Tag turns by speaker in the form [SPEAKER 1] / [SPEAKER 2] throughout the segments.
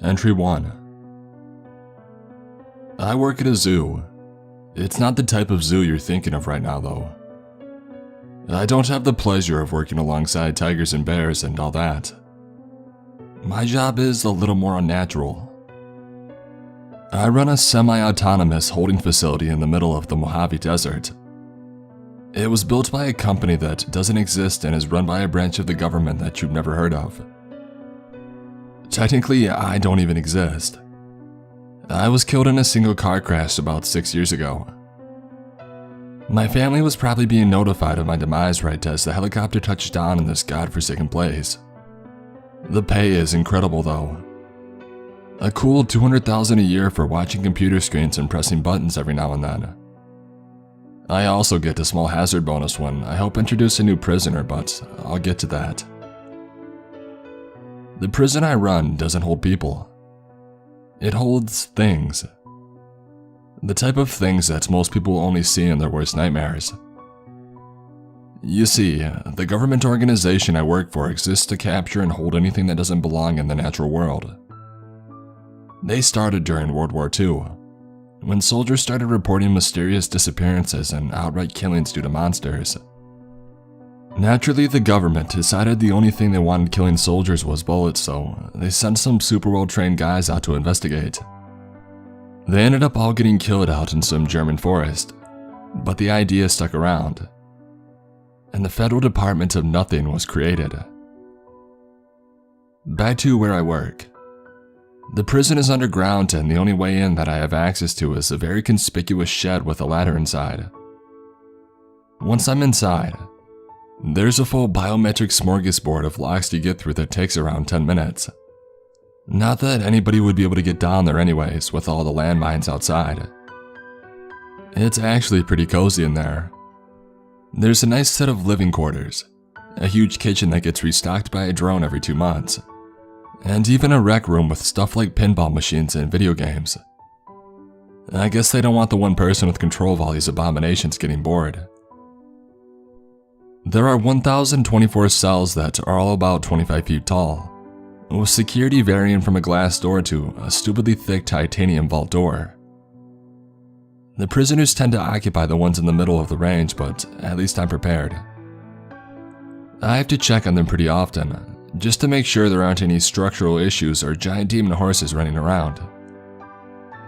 [SPEAKER 1] Entry 1. I work at a zoo. It's not the type of zoo you're thinking of right now, though. I don't have the pleasure of working alongside tigers and bears and all that. My job is a little more unnatural. I run a semi-autonomous holding facility in the middle of the Mojave Desert. It was built by a company that doesn't exist and is run by a branch of the government that you've never heard of. Technically, I don't even exist. I was killed in a single car crash about 6 years ago. My family was probably being notified of my demise right as the helicopter touched down in this godforsaken place. The pay is incredible though. A cool $200,000 a year for watching computer screens and pressing buttons every now and then. I also get a small hazard bonus when I help introduce a new prisoner, but I'll get to that. The prison I run doesn't hold people. It holds things. The type of things that most people only see in their worst nightmares. You see, the government organization I work for exists to capture and hold anything that doesn't belong in the natural world. They started during World War II, when soldiers started reporting mysterious disappearances and outright killings due to monsters. Naturally, the government decided the only thing they wanted killing soldiers was bullets, so they sent some super well-trained guys out to investigate. They ended up all getting killed out in some German forest, but the idea stuck around, and the Federal Department of Nothing was created. Back to where I work. The prison is underground, and the only way in that I have access to is a very conspicuous shed with a ladder inside. Once I'm inside, there's a full biometric smorgasbord of locks to get through that takes around 10 minutes. Not that anybody would be able to get down there anyways with all the landmines outside. It's actually pretty cozy in there. There's a nice set of living quarters, a huge kitchen that gets restocked by a drone every 2 months, and even a rec room with stuff like pinball machines and video games. I guess they don't want the one person with control of all these abominations getting bored. There are 1,024 cells that are all about 25 feet tall, with security varying from a glass door to a stupidly thick titanium vault door. The prisoners tend to occupy the ones in the middle of the range, but at least I'm prepared. I have to check on them pretty often, just to make sure there aren't any structural issues or giant demon horses running around.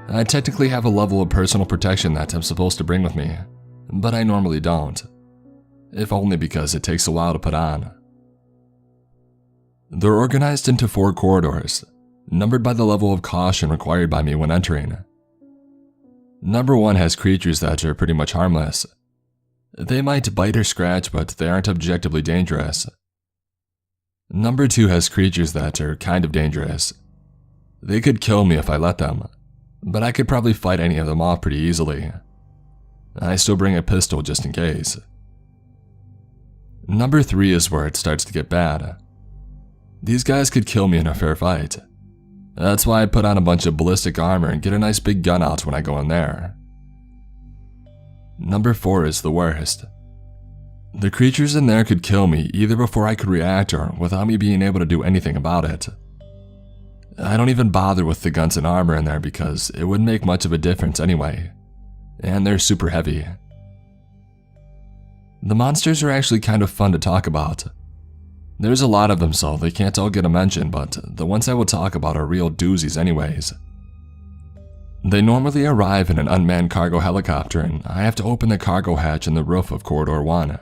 [SPEAKER 1] I technically have a level of personal protection that I'm supposed to bring with me, but I normally don't, if only because it takes a while to put on. They're organized into 4 corridors, numbered by the level of caution required by me when entering. Number 1 has creatures that are pretty much harmless. They might bite or scratch, but they aren't objectively dangerous. Number 2 has creatures that are kind of dangerous. They could kill me if I let them, but I could probably fight any of them off pretty easily. I still bring a pistol just in case. Number 3 is where it starts to get bad. These guys could kill me in a fair fight. That's why I put on a bunch of ballistic armor and get a nice big gun out when I go in there. Number 4 is the worst. The creatures in there could kill me either before I could react or without me being able to do anything about it. I don't even bother with the guns and armor in there because it wouldn't make much of a difference anyway, and they're super heavy. The monsters are actually kind of fun to talk about. There's a lot of them, so they can't all get a mention, but the ones I will talk about are real doozies anyways. They normally arrive in an unmanned cargo helicopter, and I have to open the cargo hatch in the roof of Corridor 1.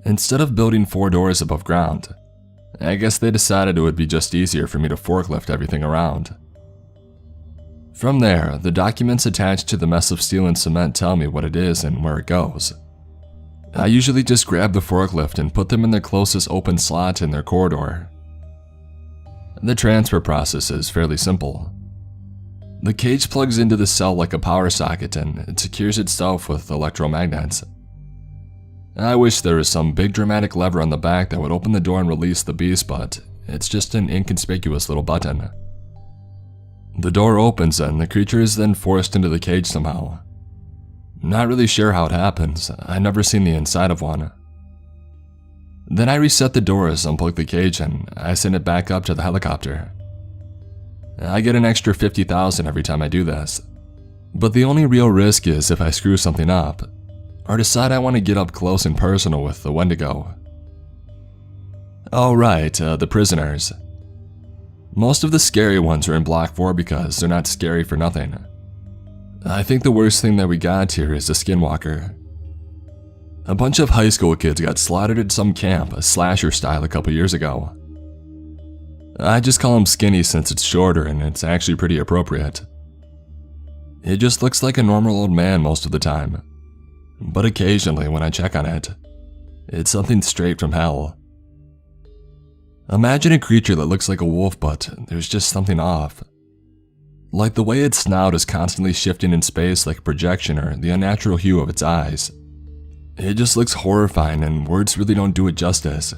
[SPEAKER 1] Instead of building 4 doors above ground, I guess they decided it would be just easier for me to forklift everything around. From there, the documents attached to the mess of steel and cement tell me what it is and where it goes. I usually just grab the forklift and put them in the closest open slot in their corridor. The transfer process is fairly simple. The cage plugs into the cell like a power socket and it secures itself with electromagnets. I wish there was some big dramatic lever on the back that would open the door and release the beast, but it's just an inconspicuous little button. The door opens and the creature is then forced into the cage somehow. Not really sure how it happens, I've never seen the inside of one. Then I reset the doors, unplug the cage, and I send it back up to the helicopter. I get an extra $50,000 every time I do this. But the only real risk is if I screw something up, or decide I want to get up close and personal with the Wendigo. Oh right, the prisoners. Most of the scary ones are in Block 4 because they're not scary for nothing. I think the worst thing that we got here is the Skinwalker. A bunch of high school kids got slaughtered at some camp, slasher style, a couple years ago. I just call him Skinny since it's shorter and it's actually pretty appropriate. It just looks like a normal old man most of the time, but occasionally when I check on it, it's something straight from hell. Imagine a creature that looks like a wolf, but there's just something off. Like the way its snout is constantly shifting in space like a projection, or the unnatural hue of its eyes. It just looks horrifying and words really don't do it justice.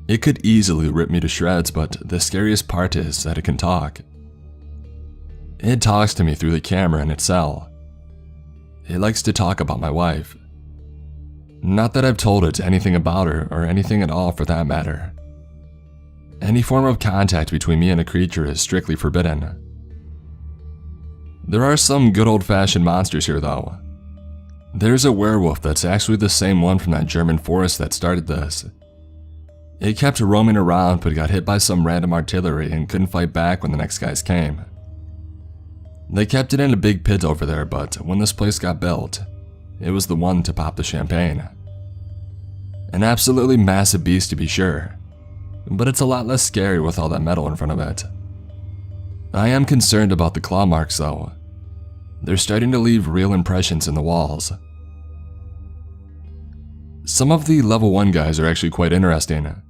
[SPEAKER 1] It could easily rip me to shreds, but the scariest part is that it can talk. It talks to me through the camera in its cell. It likes to talk about my wife. Not that I've told it anything about her, or anything at all for that matter. Any form of contact between me and a creature is strictly forbidden. There are some good old-fashioned monsters here though. There's a werewolf that's actually the same one from that German forest that started this. It kept roaming around but got hit by some random artillery and couldn't fight back when the next guys came. They kept it in a big pit over there, but when this place got built, it was the one to pop the champagne. An absolutely massive beast to be sure, but it's a lot less scary with all that metal in front of it. I am concerned about the claw marks though. They're starting to leave real impressions in the walls. Some of the level 1 guys are actually quite interesting.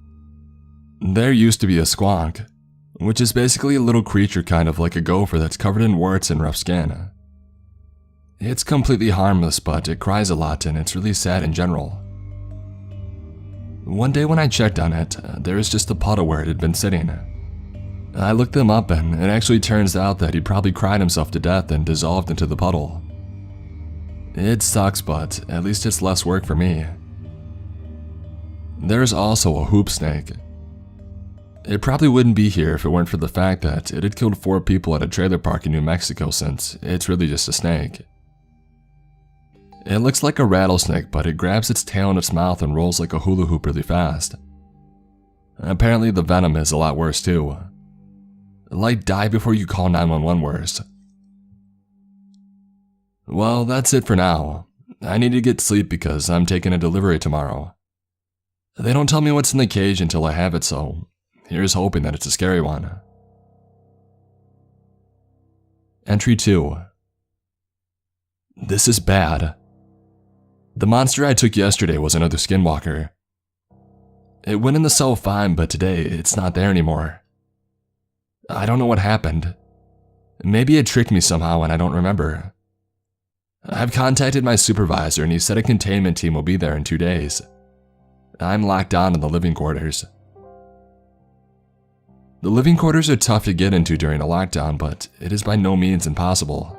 [SPEAKER 1] There used to be a squonk, which is basically a little creature kind of like a gopher that's covered in warts and rough skin. It's completely harmless, but it cries a lot and it's really sad in general. One day when I checked on it, there was just a puddle where it had been sitting. I looked them up and it actually turns out that he probably cried himself to death and dissolved into the puddle. It sucks, but at least it's less work for me. There's also a hoop snake. It probably wouldn't be here if it weren't for the fact that it had killed 4 people at a trailer park in New Mexico, since it's really just a snake. It looks like a rattlesnake, but it grabs its tail in its mouth and rolls like a hula hoop really fast. Apparently the venom is a lot worse too. Like die before you call 911 worse. Well, that's it for now. I need to get sleep because I'm taking a delivery tomorrow. They don't tell me what's in the cage until I have it, so here's hoping that it's a scary one. Entry 2. This is bad. The monster I took yesterday was another skinwalker. It went in the cell fine, but today it's not there anymore. I don't know what happened. Maybe it tricked me somehow and I don't remember. I've contacted my supervisor and he said a containment team will be there in 2 days. I'm locked down in the living quarters. The living quarters are tough to get into during a lockdown, but it is by no means impossible.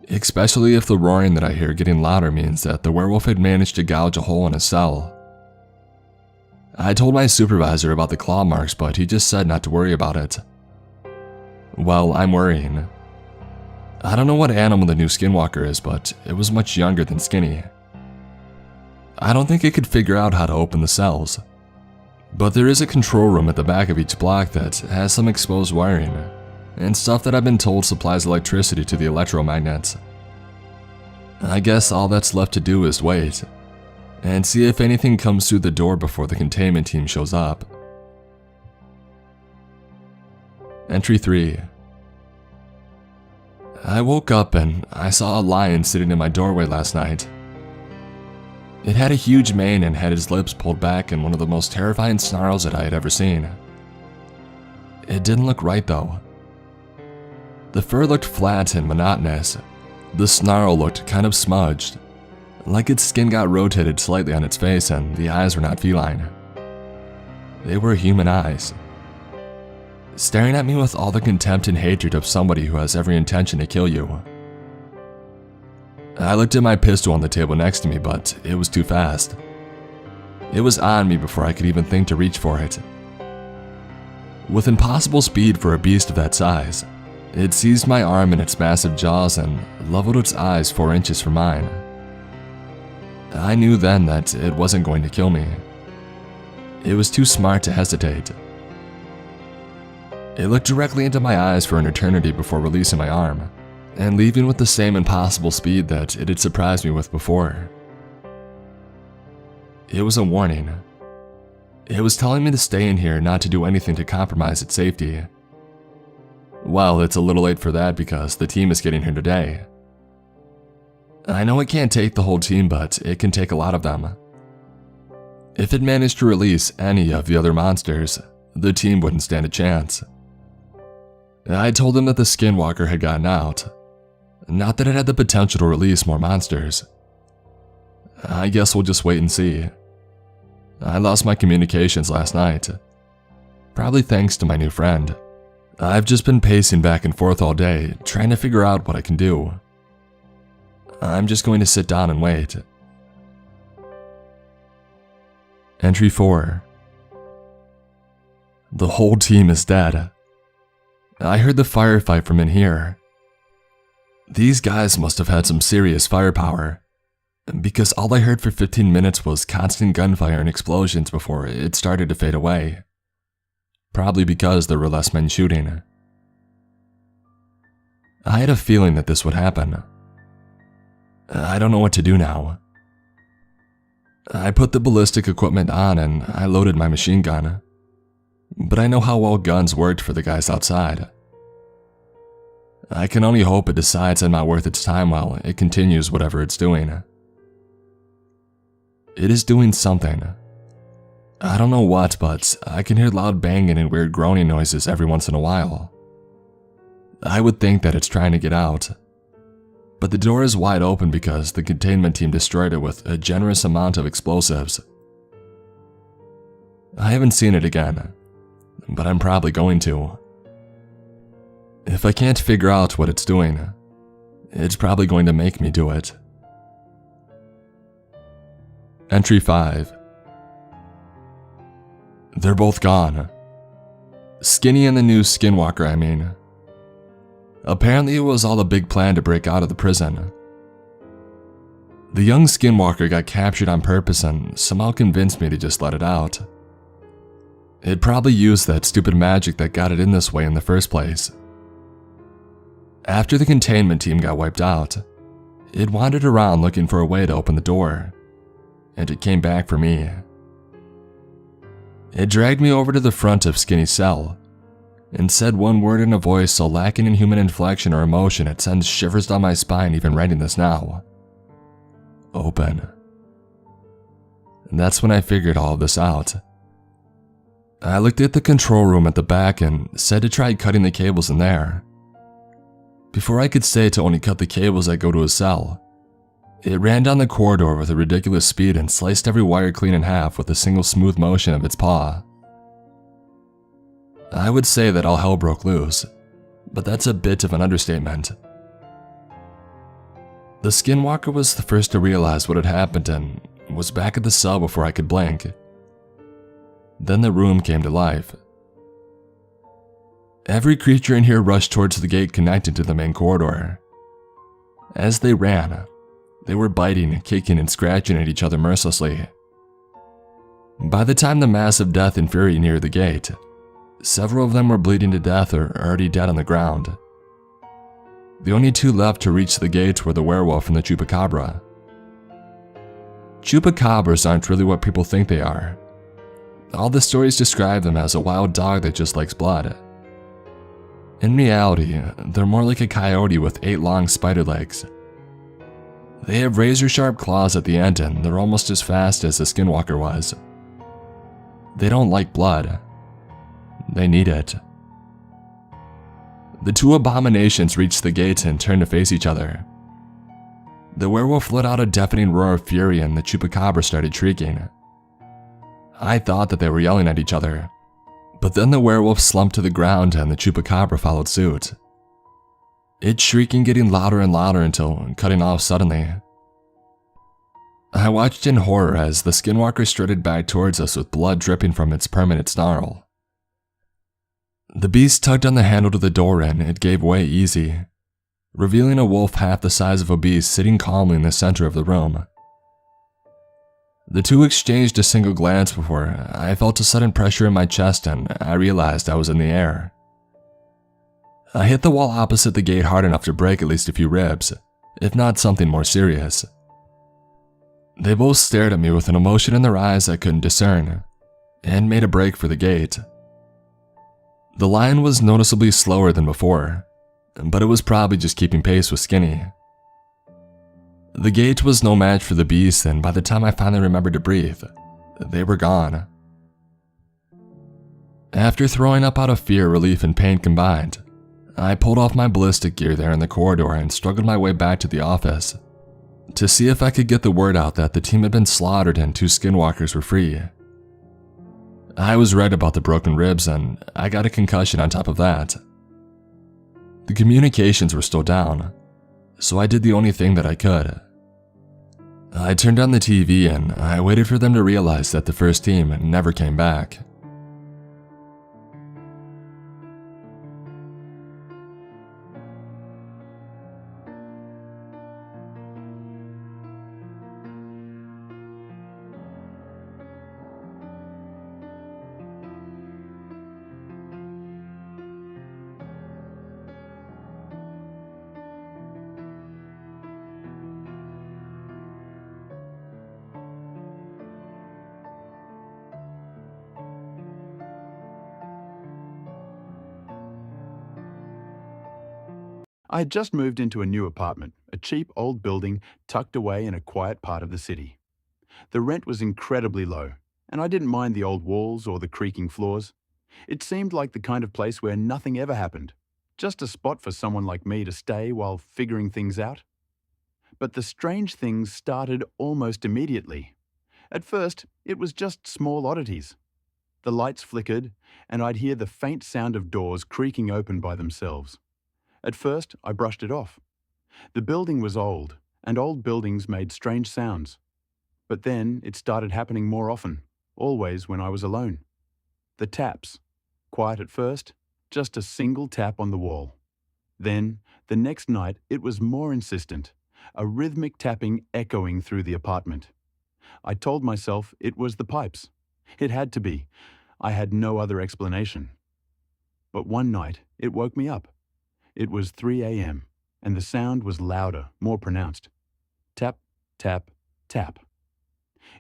[SPEAKER 1] Especially if the roaring that I hear getting louder means that the werewolf had managed to gouge a hole in his cell. I told my supervisor about the claw marks, but he just said not to worry about it. Well, I'm worrying. I don't know what animal the new skinwalker is, but it was much younger than Skinny. I don't think it could figure out how to open the cells. But there is a control room at the back of each block that has some exposed wiring, and stuff that I've been told supplies electricity to the electromagnets. I guess all that's left to do is wait, and see if anything comes through the door before the containment team shows up. Entry 3. I woke up and I saw a lion sitting in my doorway last night. It had a huge mane and had his lips pulled back in one of the most terrifying snarls that I had ever seen. It didn't look right though. The fur looked flat and monotonous. The snarl looked kind of smudged, like its skin got rotated slightly on its face and the eyes were not feline. They were human eyes, staring at me with all the contempt and hatred of somebody who has every intention to kill you. I looked at my pistol on the table next to me, but it was too fast. It was on me before I could even think to reach for it. With impossible speed for a beast of that size, it seized my arm in its massive jaws and leveled its eyes 4 inches from mine. I knew then that it wasn't going to kill me. It was too smart to hesitate. It looked directly into my eyes for an eternity before releasing my arm, and leaving with the same impossible speed that it had surprised me with before. It was a warning. It was telling me to stay in here, not to do anything to compromise its safety. Well, it's a little late for that because the team is getting here today. I know it can't take the whole team, but it can take a lot of them. If it managed to release any of the other monsters, the team wouldn't stand a chance. I told them that the Skinwalker had gotten out, not that it had the potential to release more monsters. I guess we'll just wait and see. I lost my communications last night, probably thanks to my new friend. I've just been pacing back and forth all day, trying to figure out what I can do. I'm just going to sit down and wait. Entry 4. The whole team is dead. I heard the firefight from in here. These guys must have had some serious firepower, because all I heard for 15 minutes was constant gunfire and explosions before it started to fade away. Probably because there were less men shooting. I had a feeling that this would happen. I don't know what to do now. I put the ballistic equipment on and I loaded my machine gun, but I know how well guns worked for the guys outside. I can only hope it decides I'm not worth its time while it continues whatever it's doing. It is doing something. I don't know what, but I can hear loud banging and weird groaning noises every once in a while. I would think that it's trying to get out, but the door is wide open because the containment team destroyed it with a generous amount of explosives. I haven't seen it again, but I'm probably going to. If I can't figure out what it's doing, it's probably going to make me do it. Entry 5. They're both gone. Skinny and the new Skinwalker, I mean. Apparently it was all a big plan to break out of the prison. The young Skinwalker got captured on purpose and somehow convinced me to just let it out. It probably used that stupid magic that got it in this way in the first place. After the containment team got wiped out, it wandered around looking for a way to open the door, and it came back for me. It dragged me over to the front of Skinny's cell and said one word in a voice so lacking in human inflection or emotion it sends shivers down my spine even writing this now. Open. And that's when I figured all of this out. I looked at the control room at the back and said to try cutting the cables in there. Before I could say to only cut the cables that go to his cell, it ran down the corridor with a ridiculous speed and sliced every wire clean in half with a single smooth motion of its paw. I would say that all hell broke loose, but that's a bit of an understatement. The Skinwalker was the first to realize what had happened and was back at the cell before I could blink. Then the room came to life. Every creature in here rushed towards the gate connected to the main corridor. As they ran, they were biting, kicking, and scratching at each other mercilessly. By the time the mass of death and fury neared the gate, several of them were bleeding to death or already dead on the ground. The only two left to reach the gates were the werewolf and the chupacabra. Chupacabras aren't really what people think they are. All the stories describe them as a wild dog that just likes blood. In reality, they're more like a coyote with 8 long spider legs. They have razor-sharp claws at the end and they're almost as fast as the Skinwalker was. They don't like blood. They need it. The two abominations reached the gates and turned to face each other. The werewolf let out a deafening roar of fury and the chupacabra started shrieking. I thought that they were yelling at each other, but then the werewolf slumped to the ground and the chupacabra followed suit. Its shrieking getting louder and louder until cutting off suddenly. I watched in horror as the Skinwalker strutted back towards us with blood dripping from its permanent snarl. The beast tugged on the handle to the door and it gave way easy, revealing a wolf half the size of a beast sitting calmly in the center of the room. The two exchanged a single glance before I felt a sudden pressure in my chest and I realized I was in the air. I hit the wall opposite the gate hard enough to break at least a few ribs, if not something more serious. They both stared at me with an emotion in their eyes I couldn't discern, and made a break for the gate. The lion was noticeably slower than before, but it was probably just keeping pace with Skinny. The gate was no match for the beast, and by the time I finally remembered to breathe, they were gone. After throwing up out of fear, relief, and pain combined, I pulled off my ballistic gear there in the corridor and struggled my way back to the office to see if I could get the word out that the team had been slaughtered and 2 skinwalkers were free. I was right about the broken ribs and I got a concussion on top of that. The communications were still down, so I did the only thing that I could. I turned on the TV and I waited for them to realize that the first team never came back.
[SPEAKER 2] I had just moved into a new apartment, a cheap old building tucked away in a quiet part of the city. The rent was incredibly low, and I didn't mind the old walls or the creaking floors. It seemed like the kind of place where nothing ever happened, just a spot for someone like me to stay while figuring things out. But the strange things started almost immediately. At first, it was just small oddities. The lights flickered, and I'd hear the faint sound of doors creaking open by themselves. At first, I brushed it off. The building was old, and old buildings made strange sounds. But then it started happening more often, always when I was alone. The taps. Quiet at first, just a single tap on the wall. Then, the next night, it was more insistent, a rhythmic tapping echoing through the apartment. I told myself it was the pipes. It had to be. I had no other explanation. But one night, it woke me up. It was 3 a.m., and the sound was louder, more pronounced. Tap, tap, tap.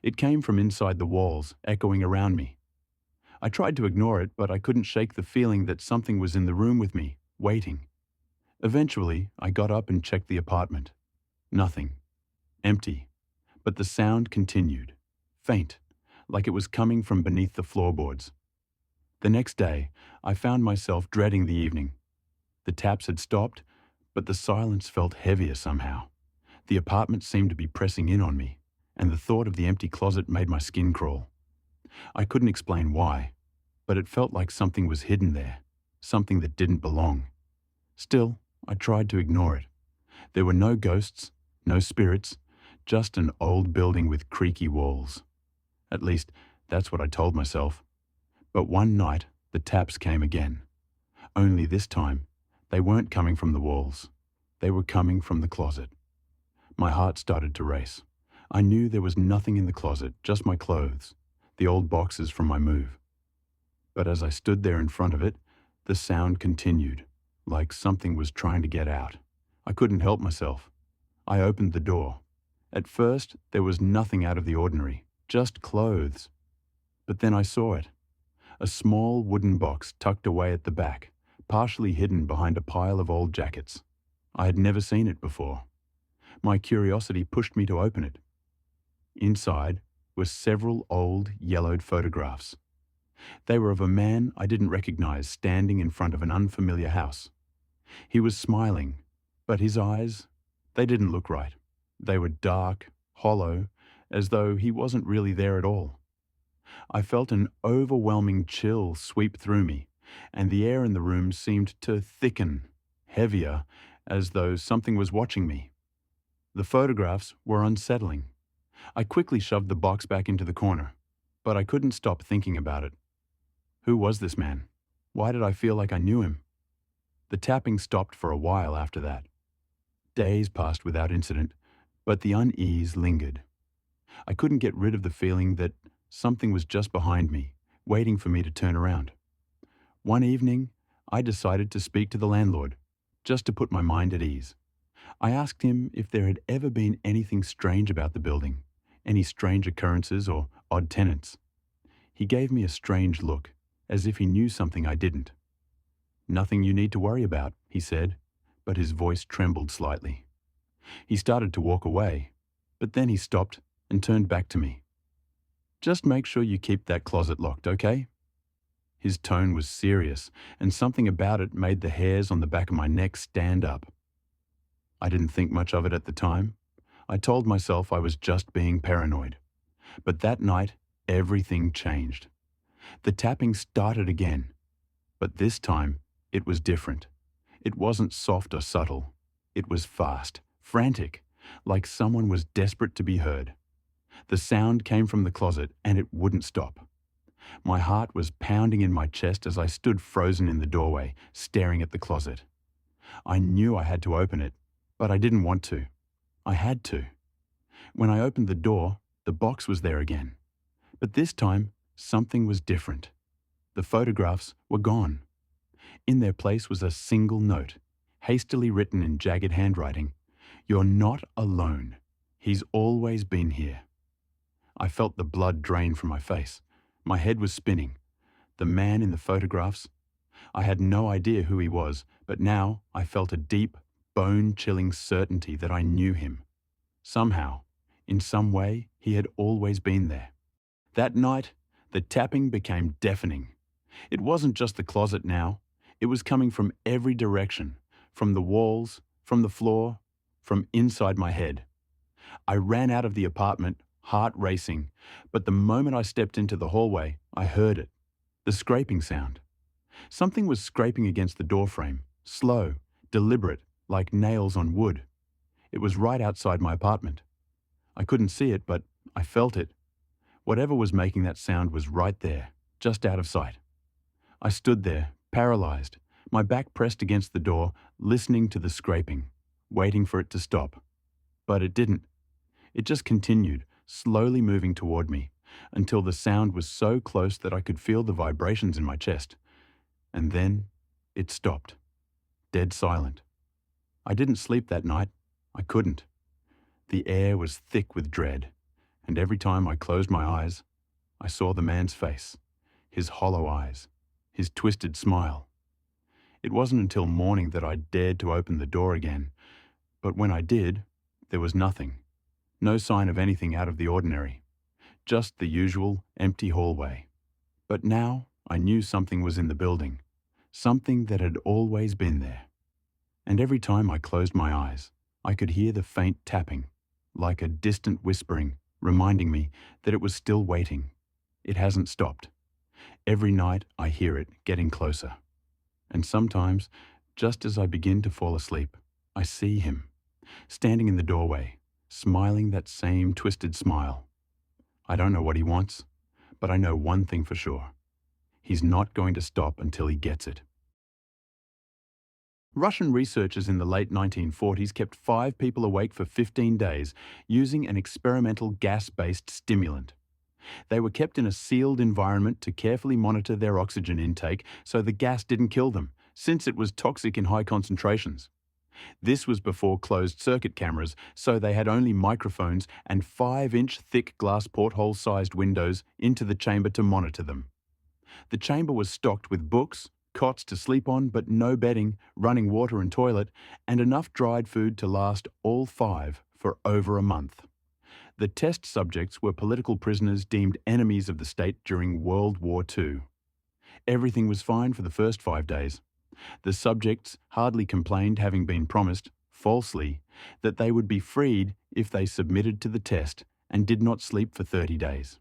[SPEAKER 2] It came from inside the walls, echoing around me. I tried to ignore it, but I couldn't shake the feeling that something was in the room with me, waiting. Eventually, I got up and checked the apartment. Nothing. Empty. But the sound continued, faint, like it was coming from beneath the floorboards. The next day, I found myself dreading the evening. The taps had stopped, but the silence felt heavier somehow. The apartment seemed to be pressing in on me, and the thought of the empty closet made my skin crawl. I couldn't explain why, but it felt like something was hidden there, something that didn't belong. Still, I tried to ignore it. There were no ghosts, no spirits, just an old building with creaky walls. At least, that's what I told myself. But one night, the taps came again. Only this time, they weren't coming from the walls. They were coming from the closet. My heart started to race. I knew there was nothing in the closet, just my clothes, the old boxes from my move. But as I stood there in front of it, the sound continued, like something was trying to get out. I couldn't help myself. I opened the door. At first, there was nothing out of the ordinary, just clothes. But then I saw it. A small wooden box tucked away at the back, partially hidden behind a pile of old jackets. I had never seen it before. My curiosity pushed me to open it. Inside were several old, yellowed photographs. They were of a man I didn't recognize standing in front of an unfamiliar house. He was smiling, but his eyes, they didn't look right. They were dark, hollow, as though he wasn't really there at all. I felt an overwhelming chill sweep through me, and the air in the room seemed to thicken, heavier, as though something was watching me. The photographs were unsettling. I quickly shoved the box back into the corner, but I couldn't stop thinking about it. Who was this man? Why did I feel like I knew him? The tapping stopped for a while after that. Days passed without incident, but the unease lingered. I couldn't get rid of the feeling that something was just behind me, waiting for me to turn around. One evening, I decided to speak to the landlord, just to put my mind at ease. I asked him if there had ever been anything strange about the building, any strange occurrences or odd tenants. He gave me a strange look, as if he knew something I didn't. "Nothing you need to worry about," he said, but his voice trembled slightly. He started to walk away, but then he stopped and turned back to me. "Just make sure you keep that closet locked, okay?" His tone was serious, and something about it made the hairs on the back of my neck stand up. I didn't think much of it at the time. I told myself I was just being paranoid. But that night, everything changed. The tapping started again, but this time it was different. It wasn't soft or subtle. It was fast, frantic, like someone was desperate to be heard. The sound came from the closet, and it wouldn't stop. My heart was pounding in my chest as I stood frozen in the doorway, staring at the closet. I knew I had to open it, but I didn't want to. I had to. When I opened the door, the box was there again. But this time, something was different. The photographs were gone. In their place was a single note, hastily written in jagged handwriting. "You're not alone. He's always been here." I felt the blood drain from my face. My head was spinning. The man in the photographs, I had no idea who he was, but now I felt a deep, bone-chilling certainty that I knew him. Somehow, in some way, he had always been there. That night, the tapping became deafening. It wasn't just the closet now. It was coming from every direction, from the walls, from the floor, from inside my head. I ran out of the apartment, heart racing, but the moment I stepped into the hallway, I heard it, the scraping sound. Something was scraping against the doorframe, slow, deliberate, like nails on wood. It was right outside my apartment. I couldn't see it, but I felt it. Whatever was making that sound was right there, just out of sight. I stood there, paralyzed, my back pressed against the door, listening to the scraping, waiting for it to stop. But it didn't. It just continued, slowly moving toward me, until the sound was so close that I could feel the vibrations in my chest. And then it stopped, dead silent. I didn't sleep that night. I couldn't. The air was thick with dread, and every time I closed my eyes, I saw the man's face, his hollow eyes, his twisted smile. It wasn't until morning that I dared to open the door again, but when I did, there was nothing. No sign of anything out of the ordinary, just the usual empty hallway. But now I knew something was in the building, something that had always been there. And every time I closed my eyes, I could hear the faint tapping, like a distant whispering, reminding me that it was still waiting. It hasn't stopped. Every night I hear it getting closer. And sometimes, just as I begin to fall asleep, I see him, standing in the doorway, smiling that same twisted smile. I don't know what he wants, but I know one thing for sure. He's not going to stop until he gets it. Russian researchers in the late 1940s kept 5 people awake for 15 days using an experimental gas-based stimulant. They were kept in a sealed environment to carefully monitor their oxygen intake so the gas didn't kill them, since it was toxic in high concentrations. This was before closed-circuit cameras, so they had only microphones and 5-inch thick glass porthole-sized windows into the chamber to monitor them. The chamber was stocked with books, cots to sleep on but no bedding, running water and toilet, and enough dried food to last all 5 for over a month. The test subjects were political prisoners deemed enemies of the state during World War II. Everything was fine for the first 5 days. The subjects hardly complained, having been promised, falsely, that they would be freed if they submitted to the test and did not sleep for 30 days.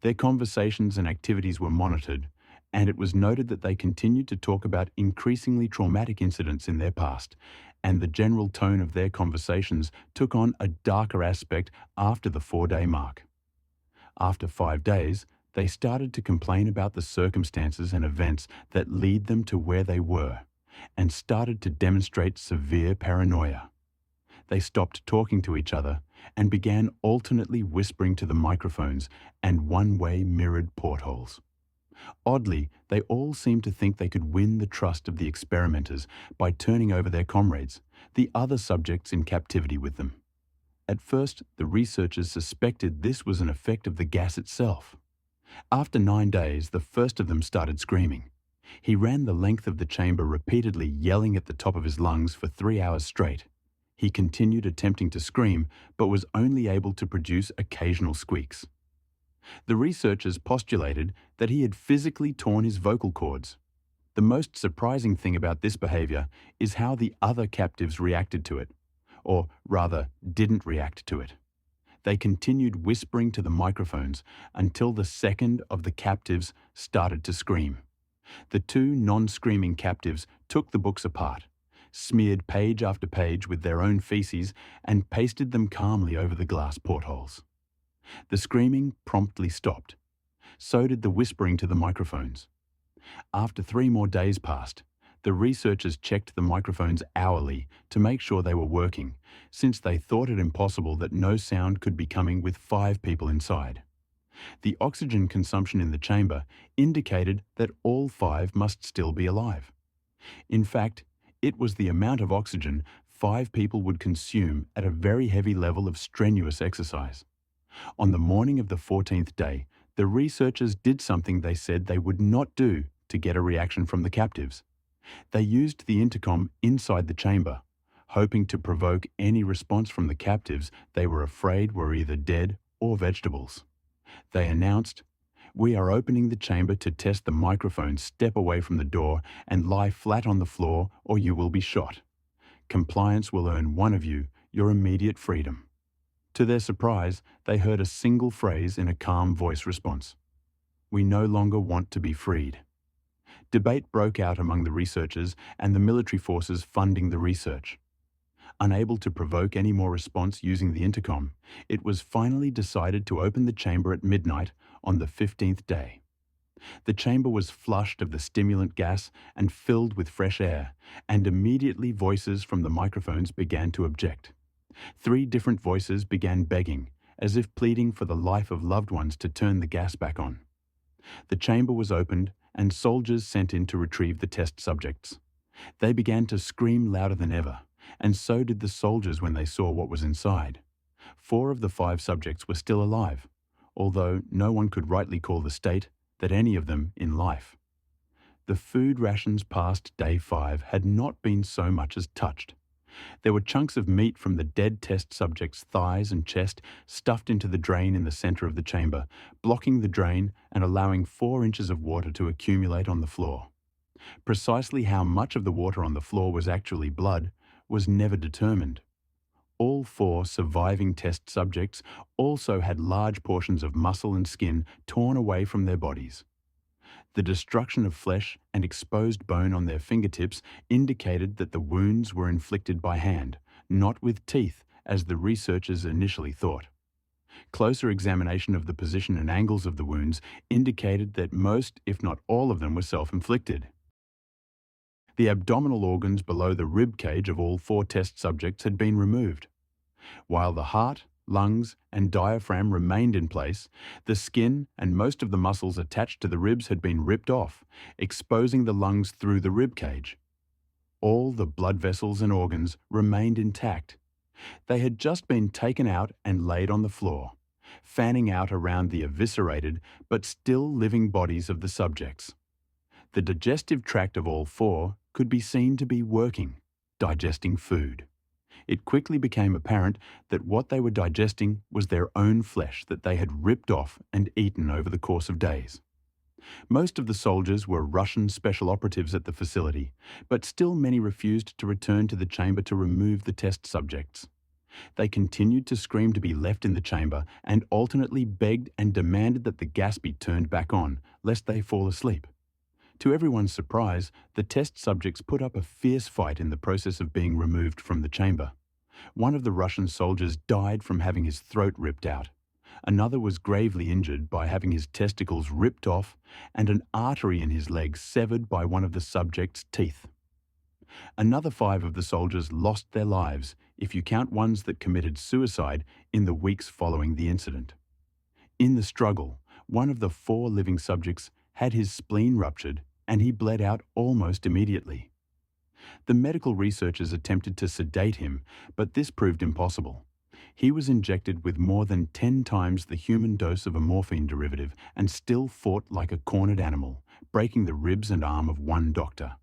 [SPEAKER 2] Their conversations and activities were monitored, and it was noted that they continued to talk about increasingly traumatic incidents in their past, and the general tone of their conversations took on a darker aspect after the 4-day mark. After 5 days, They started to complain about the circumstances and events that lead them to where they were, and started to demonstrate severe paranoia. They stopped talking to each other and began alternately whispering to the microphones and one-way mirrored portholes. Oddly, they all seemed to think they could win the trust of the experimenters by turning over their comrades, the other subjects in captivity with them. At first, the researchers suspected this was an effect of the gas itself. After 9 days, the first of them started screaming. He ran the length of the chamber repeatedly yelling at the top of his lungs for 3 hours straight. He continued attempting to scream, but was only able to produce occasional squeaks. The researchers postulated that he had physically torn his vocal cords. The most surprising thing about this behavior is how the other captives reacted to it, or rather, didn't react to it. They continued whispering to the microphones until the second of the captives started to scream. The two non-screaming captives took the books apart, smeared page after page with their own feces, and pasted them calmly over the glass portholes. The screaming promptly stopped. So did the whispering to the microphones. After 3 more days passed, the researchers checked the microphones hourly to make sure they were working, since they thought it impossible that no sound could be coming with 5 people inside. The oxygen consumption in the chamber indicated that all 5 must still be alive. In fact, it was the amount of oxygen 5 people would consume at a very heavy level of strenuous exercise. On the morning of the 14th day, the researchers did something they said they would not do to get a reaction from the captives. They used the intercom inside the chamber, hoping to provoke any response from the captives they were afraid were either dead or vegetables. They announced, "We are opening the chamber to test the microphone. Step away from the door and lie flat on the floor or you will be shot. Compliance will earn one of you your immediate freedom." To their surprise, they heard a single phrase in a calm voice response. "We no longer want to be freed." Debate broke out among the researchers and the military forces funding the research. Unable to provoke any more response using the intercom, it was finally decided to open the chamber at midnight on the 15th day. The chamber was flushed of the stimulant gas and filled with fresh air, and immediately voices from the microphones began to object. 3 different voices began begging, as if pleading for the life of loved ones to turn the gas back on. The chamber was opened and soldiers sent in to retrieve the test subjects. They began to scream louder than ever, and so did the soldiers when they saw what was inside. 4 of the 5 subjects were still alive, although no one could rightly call the state that any of them in life. The food rations past day 5 had not been so much as touched. There were chunks of meat from the dead test subjects' thighs and chest stuffed into the drain in the center of the chamber, blocking the drain and allowing 4 inches of water to accumulate on the floor. Precisely how much of the water on the floor was actually blood was never determined. All 4 surviving test subjects also had large portions of muscle and skin torn away from their bodies. The destruction of flesh and exposed bone on their fingertips indicated that the wounds were inflicted by hand, not with teeth, as the researchers initially thought. Closer examination of the position and angles of the wounds indicated that most, if not all of them, were self-inflicted. The abdominal organs below the rib cage of all 4 test subjects had been removed. While the heart, lungs, and diaphragm remained in place, the skin and most of the muscles attached to the ribs had been ripped off, exposing the lungs through the rib cage. All the blood vessels and organs remained intact. They had just been taken out and laid on the floor, fanning out around the eviscerated but still living bodies of the subjects. The digestive tract of all 4 could be seen to be working, digesting food. It quickly became apparent that what they were digesting was their own flesh that they had ripped off and eaten over the course of days. Most of the soldiers were Russian special operatives at the facility, but still many refused to return to the chamber to remove the test subjects. They continued to scream to be left in the chamber and alternately begged and demanded that the gas be turned back on, lest they fall asleep. To everyone's surprise, the test subjects put up a fierce fight in the process of being removed from the chamber. One of the Russian soldiers died from having his throat ripped out. Another was gravely injured by having his testicles ripped off and an artery in his leg severed by one of the subject's teeth. Another 5 of the soldiers lost their lives, if you count ones that committed suicide in the weeks following the incident. In the struggle, one of the 4 living subjects had his spleen ruptured and he bled out almost immediately. The medical researchers attempted to sedate him, but this proved impossible. He was injected with more than 10 times the human dose of a morphine derivative and still fought like a cornered animal, breaking the ribs and arm of one doctor.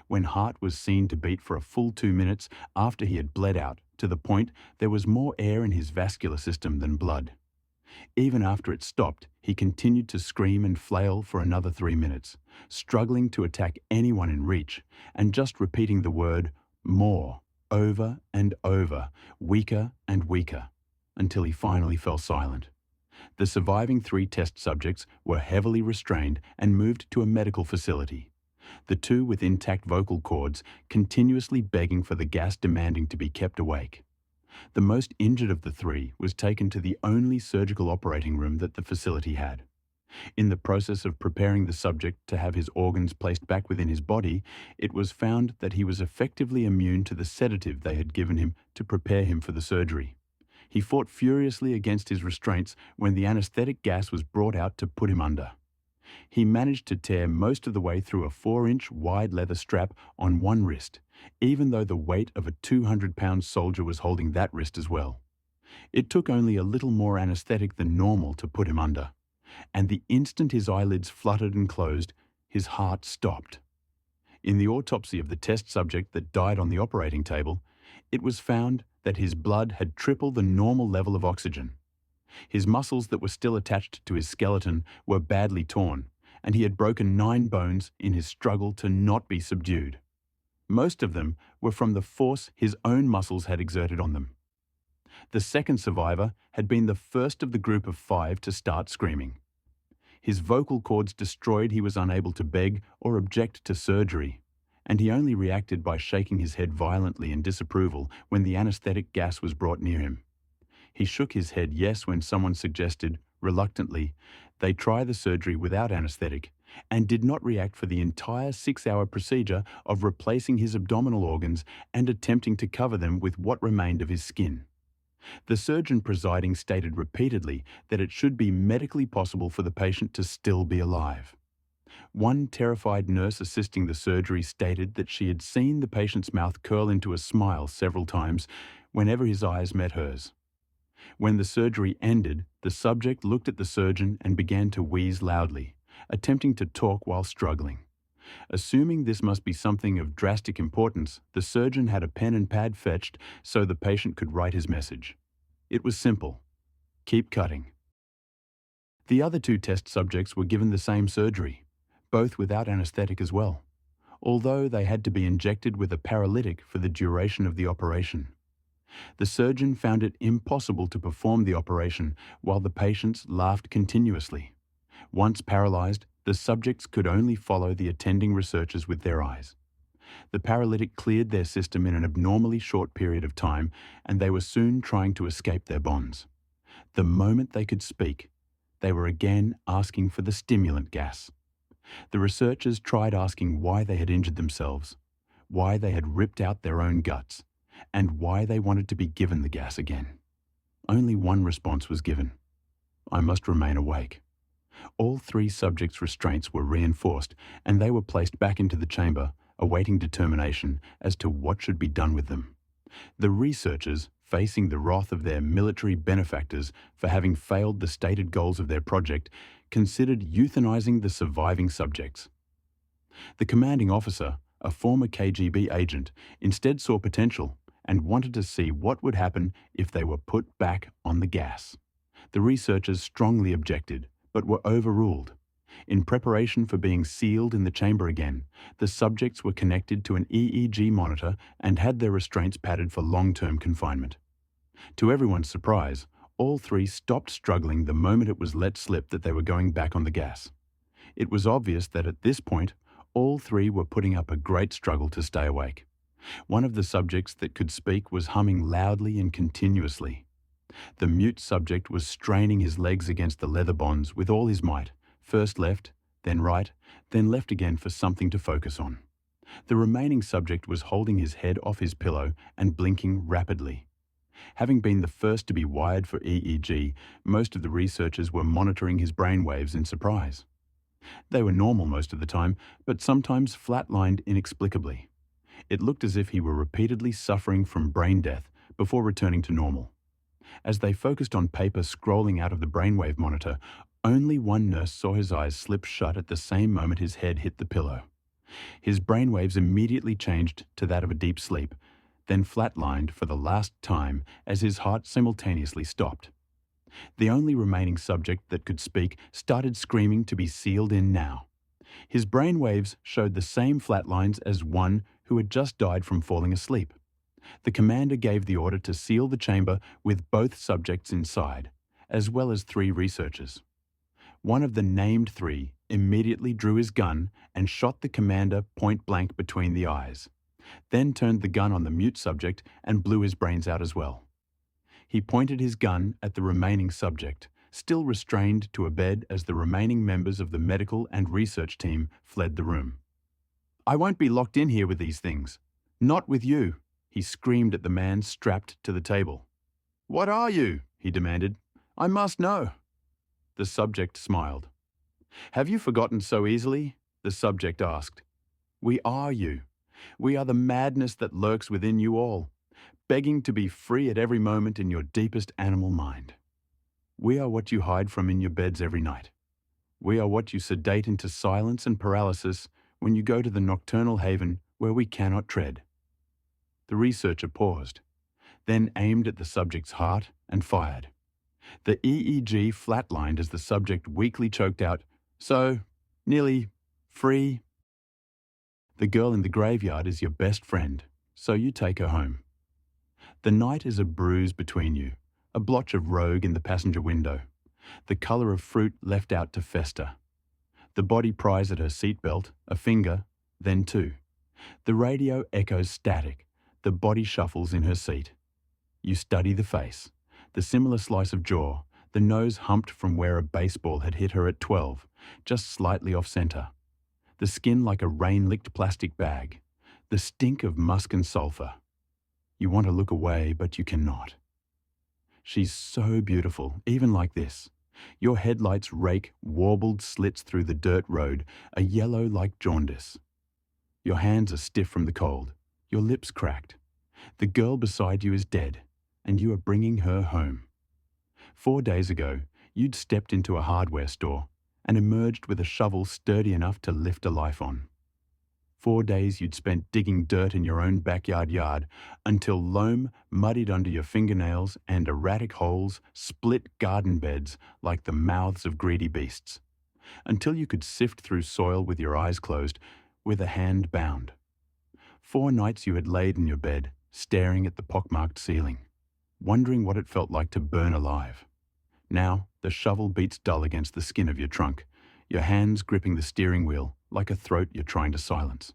[SPEAKER 2] When heart was seen to beat for a full 2 minutes after he had bled out, to the point there was more air in his vascular system than blood. Even after it stopped, he continued to scream and flail for another 3 minutes, struggling to attack anyone in reach, and just repeating the word "more" over and over, weaker and weaker, until he finally fell silent. The surviving 3 test subjects were heavily restrained and moved to a medical facility. The 2 with intact vocal cords continuously begging for the gas, demanding to be kept awake. The most injured of the 3 was taken to the only surgical operating room that the facility had. In the process of preparing the subject to have his organs placed back within his body, it was found that he was effectively immune to the sedative they had given him to prepare him for the surgery. He fought furiously against his restraints when the anesthetic gas was brought out to put him under. He managed to tear most of the way through a 4-inch wide leather strap on one wrist, even though the weight of a 200-pound soldier was holding that wrist as well. It took only a little more anesthetic than normal to put him under, and the instant his eyelids fluttered and closed, his heart stopped. In the autopsy of the test subject that died on the operating table, it was found that his blood had triple the normal level of oxygen. His muscles that were still attached to his skeleton were badly torn, and he had broken 9 bones in his struggle to not be subdued. Most of them were from the force his own muscles had exerted on them. The second survivor had been the first of the group of 5 to start screaming. His vocal cords destroyed, he was unable to beg or object to surgery, and he only reacted by shaking his head violently in disapproval when the anesthetic gas was brought near him. He shook his head yes when someone suggested, reluctantly, they try the surgery without anesthetic, and did not react for the entire 6-hour procedure of replacing his abdominal organs and attempting to cover them with what remained of his skin. The surgeon presiding stated repeatedly that it should be medically possible for the patient to still be alive. One terrified nurse assisting the surgery stated that she had seen the patient's mouth curl into a smile several times whenever his eyes met hers. When the surgery ended, the subject looked at the surgeon and began to wheeze loudly, attempting to talk while struggling. Assuming this must be something of drastic importance, the surgeon had a pen and pad fetched so the patient could write his message. It was simple: keep cutting. The other 2 test subjects were given the same surgery, both without anesthetic as well, although they had to be injected with a paralytic for the duration of the operation. The surgeon found it impossible to perform the operation while the patients laughed continuously. Once paralyzed, the subjects could only follow the attending researchers with their eyes. The paralytic cleared their system in an abnormally short period of time, and they were soon trying to escape their bonds. The moment they could speak, they were again asking for the stimulant gas. The researchers tried asking why they had injured themselves, why they had ripped out their own guts, and why they wanted to be given the gas again. Only one response was given: I must remain awake. All 3 subjects' restraints were reinforced, and they were placed back into the chamber, awaiting determination as to what should be done with them. The researchers, facing the wrath of their military benefactors for having failed the stated goals of their project, considered euthanizing the surviving subjects. The commanding officer, a former KGB agent, instead saw potential and wanted to see what would happen if they were put back on the gas. The researchers strongly objected, but were overruled. In preparation for being sealed in the chamber again, the subjects were connected to an EEG monitor and had their restraints padded for long-term confinement. To everyone's surprise, all 3 stopped struggling the moment it was let slip that they were going back on the gas. It was obvious that at this point, all 3 were putting up a great struggle to stay awake. One of the subjects that could speak was humming loudly and continuously. The mute subject was straining his legs against the leather bonds with all his might, first left, then right, then left again for something to focus on. The remaining subject was holding his head off his pillow and blinking rapidly. Having been the first to be wired for EEG, most of the researchers were monitoring his brainwaves in surprise. They were normal most of the time, but sometimes flatlined inexplicably. It looked as if he were repeatedly suffering from brain death before returning to normal. As they focused on paper scrolling out of the brainwave monitor, only one nurse saw his eyes slip shut at the same moment his head hit the pillow. His brainwaves immediately changed to that of a deep sleep, then flatlined for the last time as his heart simultaneously stopped. The only remaining subject that could speak started screaming to be sealed in now. His brainwaves showed the same flatlines as one who had just died from falling asleep. The commander gave the order to seal the chamber with both subjects inside, as well as 3 researchers. One of the named 3 immediately drew his gun and shot the commander point blank between the eyes, then turned the gun on the mute subject and blew his brains out as well. He pointed his gun at the remaining subject, still restrained to a bed as the remaining members of the medical and research team fled the room. "I won't be locked in here with these things. Not with you," he screamed at the man strapped to the table. "What are you?" he demanded. "I must know." The subject smiled. "Have you forgotten so easily?" the subject asked. "We are you. We are the madness that lurks within you all, begging to be free at every moment in your deepest animal mind. We are what you hide from in your beds every night. We are what you sedate into silence and paralysis when you go to the nocturnal haven where we cannot tread." The researcher paused, then aimed at the subject's heart and fired. The EEG flatlined as the subject weakly choked out, "So, nearly free. The girl in the graveyard is your best friend, so you take her home. The night is a bruise between you, a blotch of rogue in the passenger window, the colour of fruit left out to fester. The body pries at her seatbelt, a finger, then 2. The radio echoes static, the body shuffles in her seat. You study the face, the similar slice of jaw, the nose humped from where a baseball had hit her at 12, just slightly off centre. The skin like a rain-licked plastic bag, the stink of musk and sulphur. You want to look away, but you cannot. She's so beautiful, even like this. Your headlights rake warbled slits through the dirt road, a yellow like jaundice. Your hands are stiff from the cold, your lips cracked. The girl beside you is dead, and you are bringing her home. 4 days ago, you'd stepped into a hardware store and emerged with a shovel sturdy enough to lift a life on. 4 days you'd spent digging dirt in your own backyard yard until loam muddied under your fingernails and erratic holes split garden beds like the mouths of greedy beasts. Until you could sift through soil with your eyes closed, with a hand bound. 4 nights you had laid in your bed, staring at the pockmarked ceiling, wondering what it felt like to burn alive. Now, the shovel beats dull against the skin of your trunk, your hands gripping the steering wheel like a throat you're trying to silence.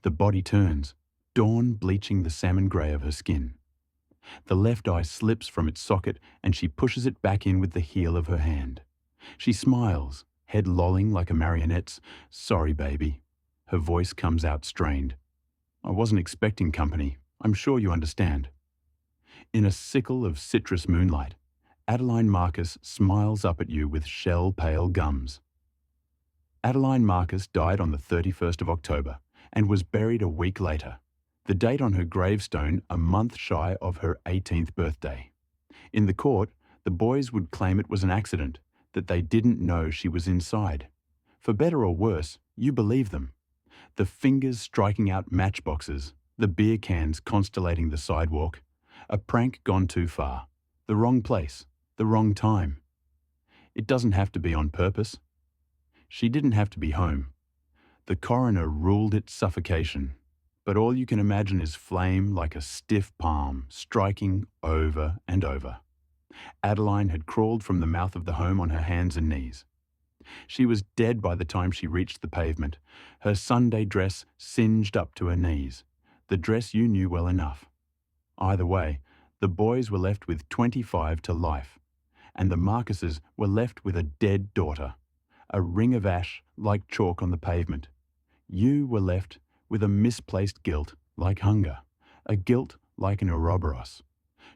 [SPEAKER 2] The body turns, dawn bleaching the salmon grey of her skin. The left eye slips from its socket and she pushes it back in with the heel of her hand. She smiles, head lolling like a marionette's. "Sorry, baby." Her voice comes out strained. "I wasn't expecting company. I'm sure you understand." In a sickle of citrus moonlight, Adeline Marcus smiles up at you with shell-pale gums. Adeline Marcus died on the 31st of October and was buried a week later, the date on her gravestone a month shy of her 18th birthday. In the court, the boys would claim it was an accident, that they didn't know she was inside. For better or worse, you believe them. The fingers striking out matchboxes, the beer cans constellating the sidewalk, a prank gone too far, the wrong place, the wrong time. It doesn't have to be on purpose. She didn't have to be home. The coroner ruled it suffocation, but all you can imagine is flame like a stiff palm striking over and over. Adeline had crawled from the mouth of the home on her hands and knees. She was dead by the time she reached the pavement, her Sunday dress singed up to her knees, the dress you knew well enough. Either way, The boys were left with 25 to life, and the Marcuses were left with a dead daughter, a ring of ash like chalk on the pavement. You were left with a misplaced guilt like hunger, a guilt like an Ouroboros,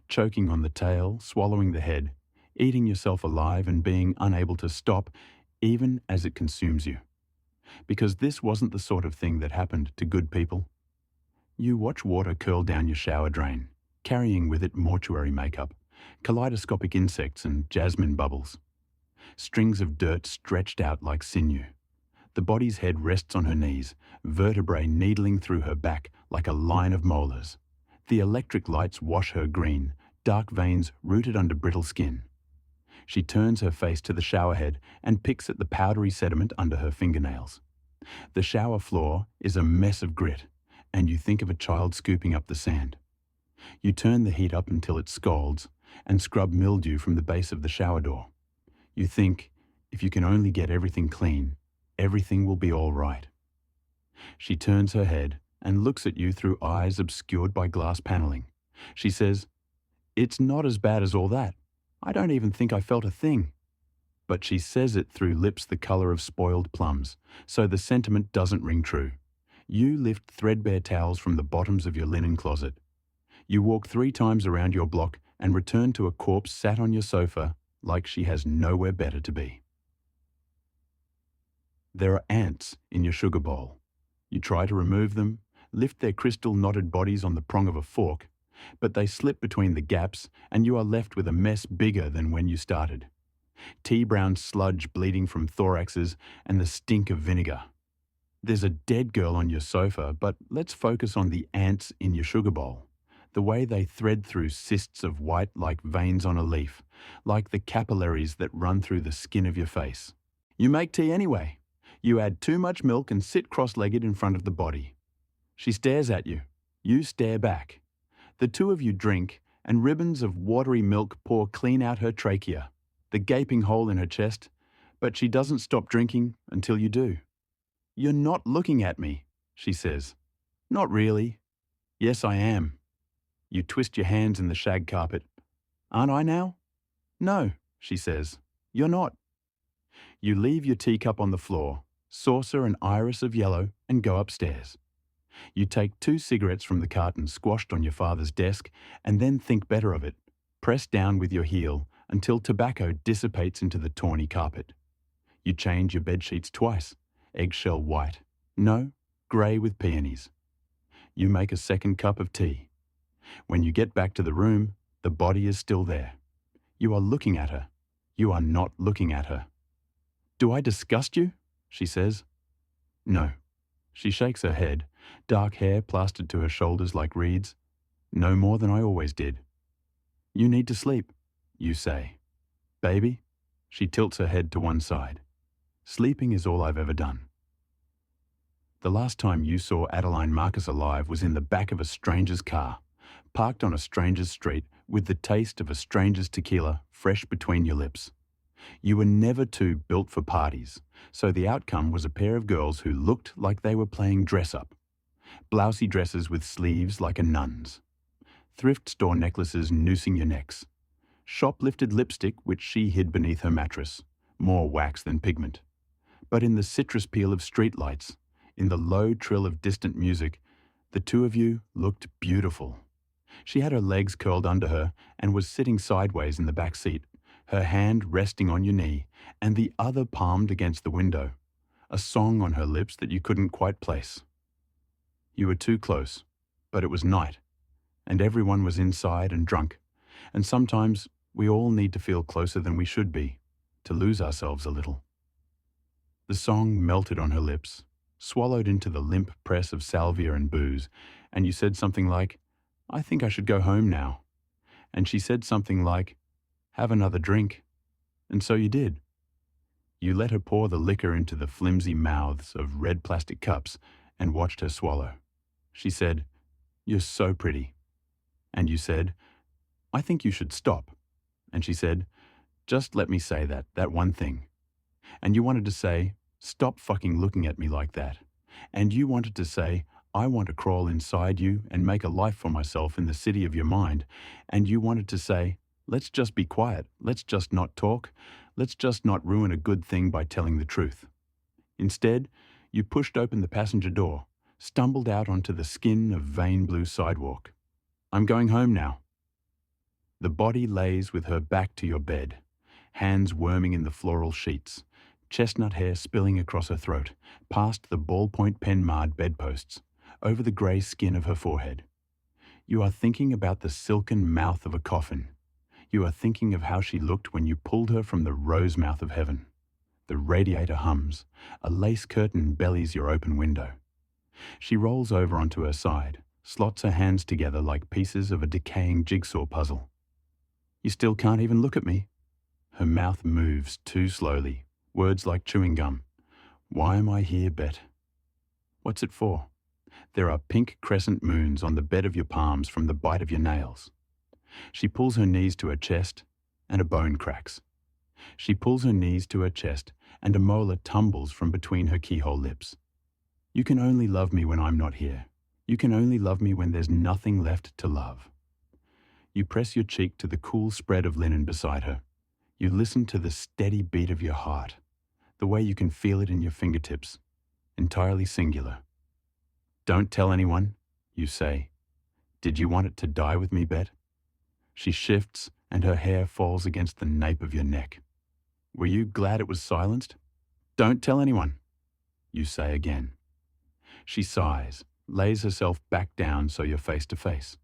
[SPEAKER 2] choking on the tail, swallowing the head, eating yourself alive and being unable to stop even as it consumes you. Because this wasn't the sort of thing that happened to good people. You watch water curl down your shower drain, carrying with it mortuary makeup, kaleidoscopic insects and jasmine bubbles. Strings of dirt stretched out like sinew. The body's head rests on her knees, vertebrae needling through her back like a line of molars. The electric lights wash her green, dark veins rooted under brittle skin. She turns her face to the showerhead and picks at the powdery sediment under her fingernails. The shower floor is a mess of grit, and you think of a child scooping up the sand. You turn the heat up until it scalds and scrub mildew from the base of the shower door. You think, if you can only get everything clean, everything will be all right. She turns her head and looks at you through eyes obscured by glass paneling. She says, "It's not as bad as all that. I don't even think I felt a thing." But she says it through lips the color of spoiled plums, so the sentiment doesn't ring true. You lift threadbare towels from the bottoms of your linen closet. You walk 3 times around your block and return to a corpse sat on your sofa like she has nowhere better to be. There are ants in your sugar bowl. You try to remove them, lift their crystal knotted bodies on the prong of a fork, but they slip between the gaps and you are left with a mess bigger than when you started. Tea-brown sludge bleeding from thoraxes and the stink of vinegar. There's a dead girl on your sofa, but let's focus on the ants in your sugar bowl. The way they thread through cysts of white like veins on a leaf, like the capillaries that run through the skin of your face. You make tea anyway. You add too much milk and sit cross-legged in front of the body. She stares at you. You stare back. The two of you drink, and ribbons of watery milk pour clean out her trachea, the gaping hole in her chest, but she doesn't stop drinking until you do. "You're not looking at me," she says. "Not really." "Yes, I am." You twist your hands in the shag carpet. "Aren't I now?" "No," she says. "You're not." You leave your teacup on the floor, saucer and iris of yellow, and go upstairs. You take 2 cigarettes from the carton squashed on your father's desk and then think better of it, press down with your heel until tobacco dissipates into the tawny carpet. You change your bedsheets twice, eggshell white, no, grey with peonies. You make a second cup of tea. When you get back to the room, the body is still there. You are looking at her. You are not looking at her. "Do I disgust you?" she says. "No." She shakes her head, dark hair plastered to her shoulders like reeds. "No more than I always did." "You need to sleep," you say. "Baby?" She tilts her head to one side. "Sleeping is all I've ever done." The last time you saw Adeline Marcus alive was in the back of a stranger's car, parked on a stranger's street with the taste of a stranger's tequila fresh between your lips. You were never too built for parties, so the outcome was a pair of girls who looked like they were playing dress-up. Blousy dresses with sleeves like a nun's. Thrift store necklaces noosing your necks. Shoplifted lipstick which she hid beneath her mattress, more wax than pigment. But in the citrus peel of streetlights, in the low trill of distant music, the two of you looked beautiful. She had her legs curled under her and was sitting sideways in the back seat, her hand resting on your knee and the other palmed against the window, a song on her lips that you couldn't quite place. You were too close, but it was night, and everyone was inside and drunk, and sometimes we all need to feel closer than we should be, to lose ourselves a little. The song melted on her lips, swallowed into the limp press of salvia and booze, and you said something like, "I think I should go home now." And she said something like, "Have another drink." And so you did. You let her pour the liquor into the flimsy mouths of red plastic cups and watched her swallow. She said, "You're so pretty." And you said, "I think you should stop." And she said, "Just let me say that one thing." And you wanted to say, "Stop fucking looking at me like that." And you wanted to say, I want to crawl inside you and make a life for myself in the city of your mind, and you wanted to say, let's just be quiet, let's just not talk, let's just not ruin a good thing by telling the truth. Instead, you pushed open the passenger door, stumbled out onto the skin of vein blue sidewalk. I'm going home now. The body lays with her back to your bed, hands worming in the floral sheets, chestnut hair spilling across her throat, past the ballpoint pen-marred bedposts, over the grey skin of her forehead. You are thinking about the silken mouth of a coffin. You are thinking of how she looked when you pulled her from the rose mouth of heaven. The radiator hums. A lace curtain bellies your open window. She rolls over onto her side, slots her hands together like pieces of a decaying jigsaw puzzle. You still can't even look at me. Her mouth moves too slowly, words like chewing gum. Why am I here, Bet? What's it for? There are pink crescent moons on the bed of your palms from the bite of your nails. She pulls her knees to her chest, and a bone cracks. She pulls her knees to her chest, and a molar tumbles from between her keyhole lips. You can only love me when I'm not here. You can only love me when there's nothing left to love. You press your cheek to the cool spread of linen beside her. You listen to the steady beat of your heart, the way you can feel it in your fingertips, entirely singular. Don't tell anyone, you say. Did you want it to die with me, Bet? She shifts, and her hair falls against the nape of your neck. Were you glad it was silenced? Don't tell anyone, you say again. She sighs, lays herself back down so you're face to face.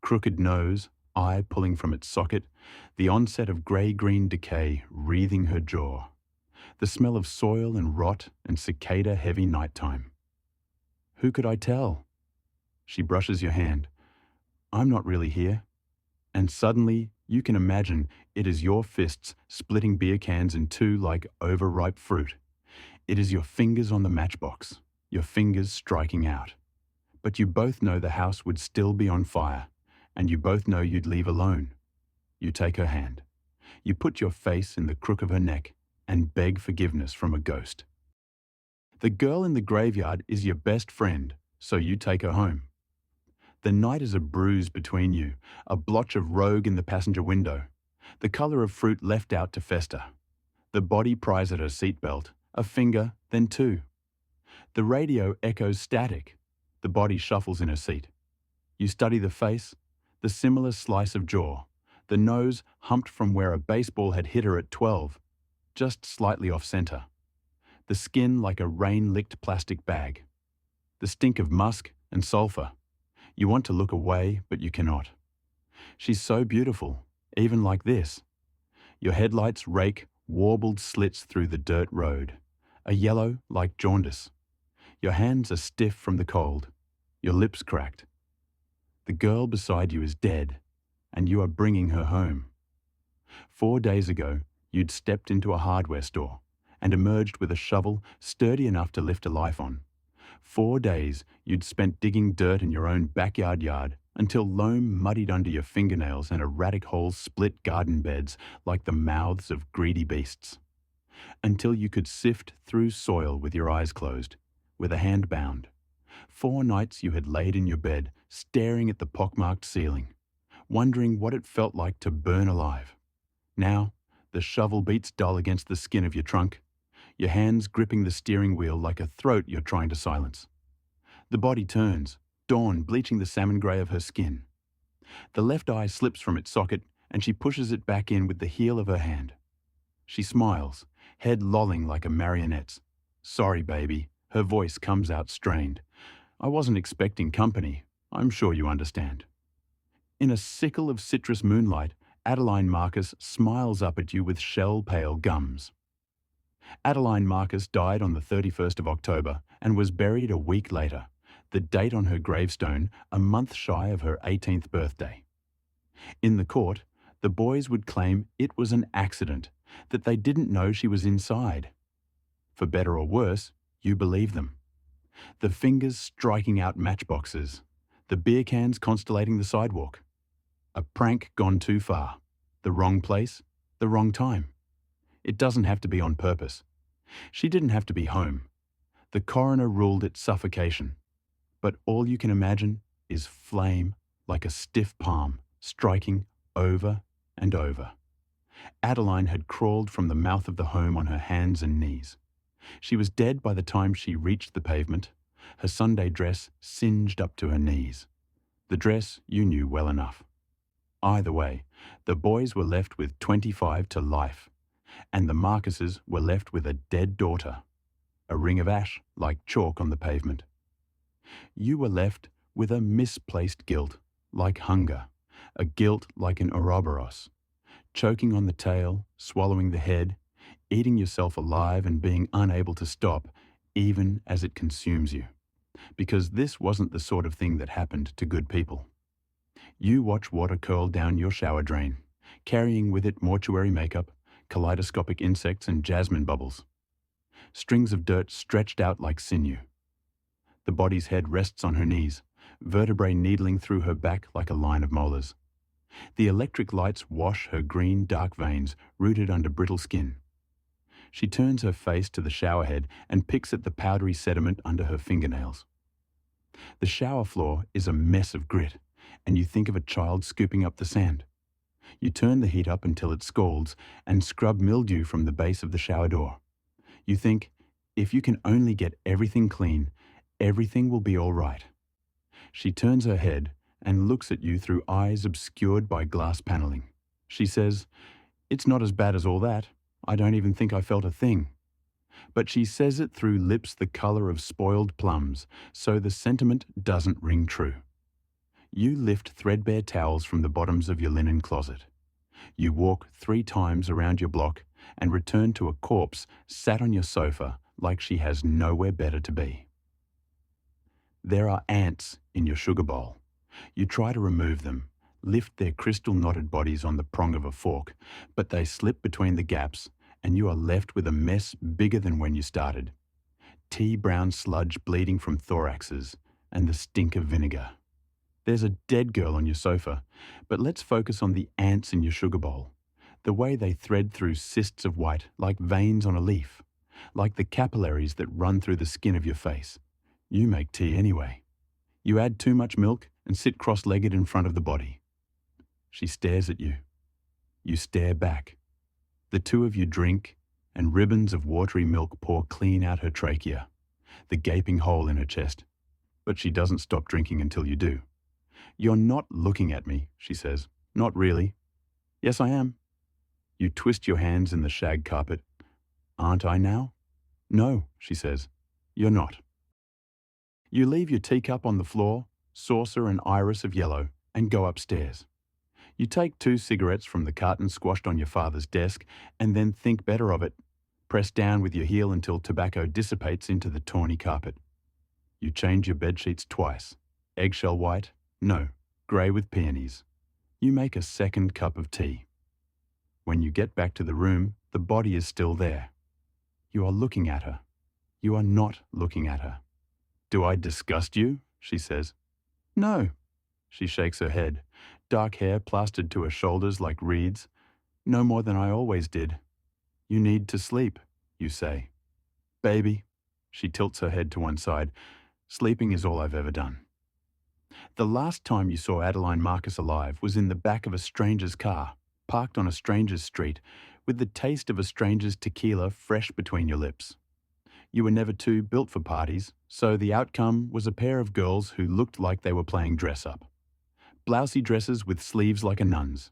[SPEAKER 2] Crooked nose, eye pulling from its socket, the onset of grey-green decay wreathing her jaw. The smell of soil and rot and cicada-heavy nighttime. Who could I tell? She brushes your hand. I'm not really here. And suddenly, you can imagine it is your fists splitting beer cans in two like overripe fruit. It is your fingers on the matchbox, your fingers striking out. But you both know the house would still be on fire, and you both know you'd leave alone. You take her hand. You put your face in the crook of her neck and beg forgiveness from a ghost. The girl in the graveyard is your best friend, so you take her home. The night is a bruise between you, a blotch of rogue in the passenger window, the colour of fruit left out to fester. The body pries at her seatbelt, a finger, then two. The radio echoes static. The body shuffles in her seat. You study the face, the similar slice of jaw, the nose humped from where a baseball had hit her at 12, just slightly off centre. The skin like a rain-licked plastic bag. The stink of musk and sulphur. You want to look away, but you cannot. She's so beautiful, even like this. Your headlights rake warbled slits through the dirt road, a yellow like jaundice. Your hands are stiff from the cold, your lips cracked. The girl beside you is dead, and you are bringing her home. 4 days ago, you'd stepped into a hardware store and emerged with a shovel sturdy enough to lift a life on. 4 days you'd spent digging dirt in your own backyard yard until loam muddied under your fingernails and erratic holes split garden beds like the mouths of greedy beasts. Until you could sift through soil with your eyes closed, with a hand bound. 4 nights you had laid in your bed, staring at the pockmarked ceiling, wondering what it felt like to burn alive. Now, the shovel beats dull against the skin of your trunk, your hands gripping the steering wheel like a throat you're trying to silence. The body turns, dawn bleaching the salmon grey of her skin. The left eye slips from its socket, and she pushes it back in with the heel of her hand. She smiles, head lolling like a marionette's. Sorry, baby. Her voice comes out strained. I wasn't expecting company. I'm sure you understand. In a sickle of citrus moonlight, Adeline Marcus smiles up at you with shell-pale gums. Adeline Marcus died on the 31st of October and was buried a week later, the date on her gravestone a month shy of her 18th birthday. In the court, the boys would claim it was an accident, that they didn't know she was inside. For better or worse, you believe them. The fingers striking out matchboxes, the beer cans constellating the sidewalk. A prank gone too far, the wrong place, the wrong time. It doesn't have to be on purpose. She didn't have to be home. The coroner ruled it suffocation. But all you can imagine is flame like a stiff palm striking over and over. Adeline had crawled from the mouth of the home on her hands and knees. She was dead by the time she reached the pavement, her Sunday dress singed up to her knees. The dress you knew well enough. Either way, the boys were left with 25 to life, and the Marcuses were left with a dead daughter, a ring of ash like chalk on the pavement. You were left with a misplaced guilt, like hunger, a guilt like an Ouroboros, choking on the tail, swallowing the head, eating yourself alive and being unable to stop, even as it consumes you. Because this wasn't the sort of thing that happened to good people. You watch water curl down your shower drain, carrying with it mortuary makeup, kaleidoscopic insects and jasmine bubbles. Strings of dirt stretched out like sinew. The body's head rests on her knees, vertebrae needling through her back like a line of molars. The electric lights wash her green, dark veins rooted under brittle skin. She turns her face to the showerhead and picks at the powdery sediment under her fingernails. The shower floor is a mess of grit, and you think of a child scooping up the sand. You turn the heat up until it scalds and scrub mildew from the base of the shower door. You think, if you can only get everything clean, everything will be all right. She turns her head and looks at you through eyes obscured by glass paneling. She says, "It's not as bad as all that. I don't even think I felt a thing." But she says it through lips the color of spoiled plums, so the sentiment doesn't ring true. You lift threadbare towels from the bottoms of your linen closet. You walk 3 times around your block and return to a corpse sat on your sofa like she has nowhere better to be. There are ants in your sugar bowl. You try to remove them, lift their crystal-knotted bodies on the prong of a fork, but they slip between the gaps and you are left with a mess bigger than when you started. Tea-brown sludge bleeding from thoraxes and the stink of vinegar. There's a dead girl on your sofa, but let's focus on the ants in your sugar bowl. The way they thread through cysts of white like veins on a leaf, like the capillaries that run through the skin of your face. You make tea anyway. You add too much milk and sit cross-legged in front of the body. She stares at you. You stare back. The two of you drink, and ribbons of watery milk pour clean out her trachea, the gaping hole in her chest. But she doesn't stop drinking until you do. "You're not looking at me," she says. "Not really." "Yes, I am." You twist your hands in the shag carpet. "Aren't I now?" "No," she says. "You're not." You leave your teacup on the floor, saucer and iris of yellow, and go upstairs. You take 2 cigarettes from the carton squashed on your father's desk and then think better of it. Press down with your heel until tobacco dissipates into the tawny carpet. You change your bedsheets twice. Eggshell white? No, grey with peonies. You make a second cup of tea. When you get back to the room, the body is still there. You are looking at her. You are not looking at her. "Do I disgust you?" she says. "No." She shakes her head, dark hair plastered to her shoulders like reeds. "No more than I always did." "You need to sleep," you say. "Baby," she tilts her head to one side, "sleeping is all I've ever done." The last time you saw Adeline Marcus alive was in the back of a stranger's car, parked on a stranger's street, with the taste of a stranger's tequila fresh between your lips. You were never too built for parties, so the outcome was a pair of girls who looked like they were playing dress-up. Blousy dresses with sleeves like a nun's,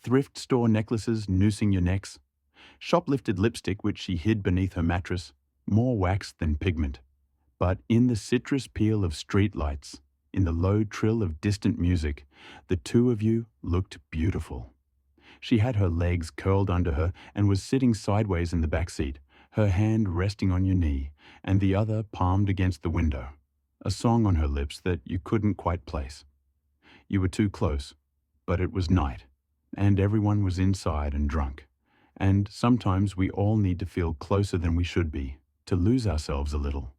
[SPEAKER 2] thrift store necklaces noosing your necks, shoplifted lipstick which she hid beneath her mattress, more wax than pigment. But in the citrus peel of street lights, in the low trill of distant music, the two of you looked beautiful. She had her legs curled under her and was sitting sideways in the back seat, her hand resting on your knee and the other palmed against the window, a song on her lips that you couldn't quite place. You were too close, but it was night, and everyone was inside and drunk. And sometimes we all need to feel closer than we should be, to lose ourselves a little.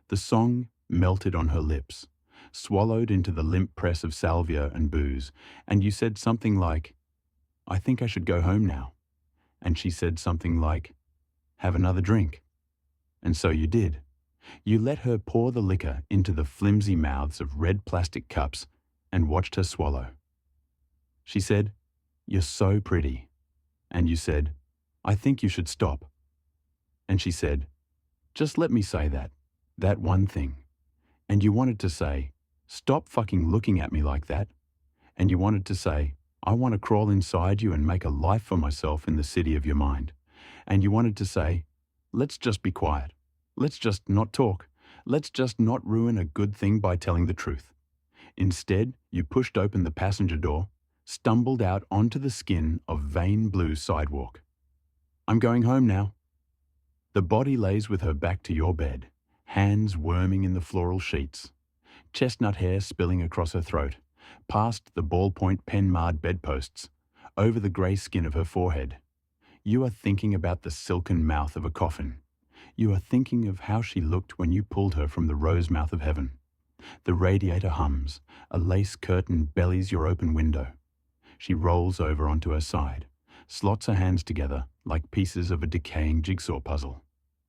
[SPEAKER 2] The song melted on her lips, swallowed into the limp press of salvia and booze, and you said something like, "I think I should go home now." And she said something like, "Have another drink." And so you did. You let her pour the liquor into the flimsy mouths of red plastic cups and watched her swallow. She said, "You're so pretty." And you said, "I think you should stop." And she said, "Just let me say that one thing." And you wanted to say, "Stop fucking looking at me like that." And you wanted to say, "I want to crawl inside you and make a life for myself in the city of your mind." And you wanted to say, "Let's just be quiet. Let's just not talk. Let's just not ruin a good thing by telling the truth." Instead, you pushed open the passenger door, stumbled out onto the skin of vein blue sidewalk. "I'm going home now." The body lays with her back to your bed, hands worming in the floral sheets, chestnut hair spilling across her throat, past the ballpoint pen-marred bedposts, over the grey skin of her forehead. You are thinking about the silken mouth of a coffin. You are thinking of how she looked when you pulled her from the rose mouth of heaven. The radiator hums, a lace curtain bellies your open window. She rolls over onto her side, slots her hands together like pieces of a decaying jigsaw puzzle.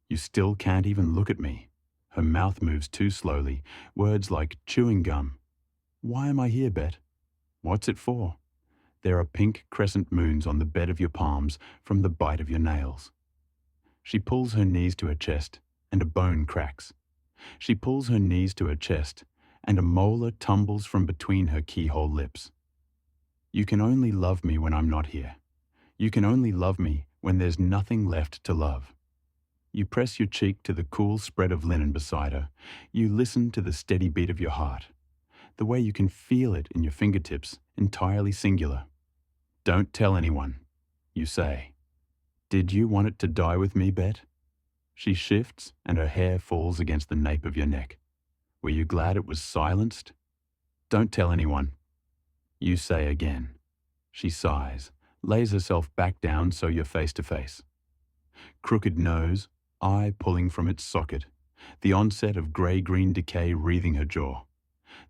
[SPEAKER 2] You still can't even look at me. Her mouth moves too slowly, words like chewing gum. "Why am I here, Bet? What's it for?" There are pink crescent moons on the bed of your palms from the bite of your nails. She pulls her knees to her chest, and a bone cracks. She pulls her knees to her chest, and a molar tumbles from between her keyhole lips. "You can only love me when I'm not here. You can only love me when there's nothing left to love." You press your cheek to the cool spread of linen beside her. You listen to the steady beat of your heart, the way you can feel it in your fingertips, entirely singular. "Don't tell anyone," you say. "Did you want it to die with me, Bet?" She shifts and her hair falls against the nape of your neck. "Were you glad it was silenced?" "Don't tell anyone," you say again. She sighs, lays herself back down so you're face to face. Crooked nose, eye pulling from its socket, the onset of grey-green decay wreathing her jaw,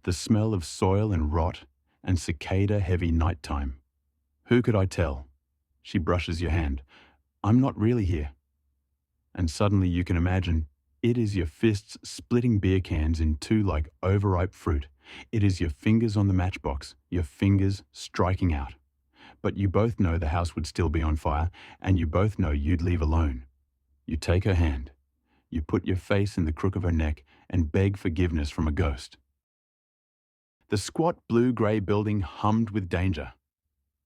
[SPEAKER 2] the smell of soil and rot and cicada-heavy nighttime. "Who could I tell?" She brushes your hand. "I'm not really here." And suddenly you can imagine it is your fists splitting beer cans in two like overripe fruit. It is your fingers on the matchbox, your fingers striking out. But you both know the house would still be on fire, and you both know you'd leave alone. You take her hand. You put your face in the crook of her neck and beg forgiveness from a ghost. The squat blue-grey building hummed with danger.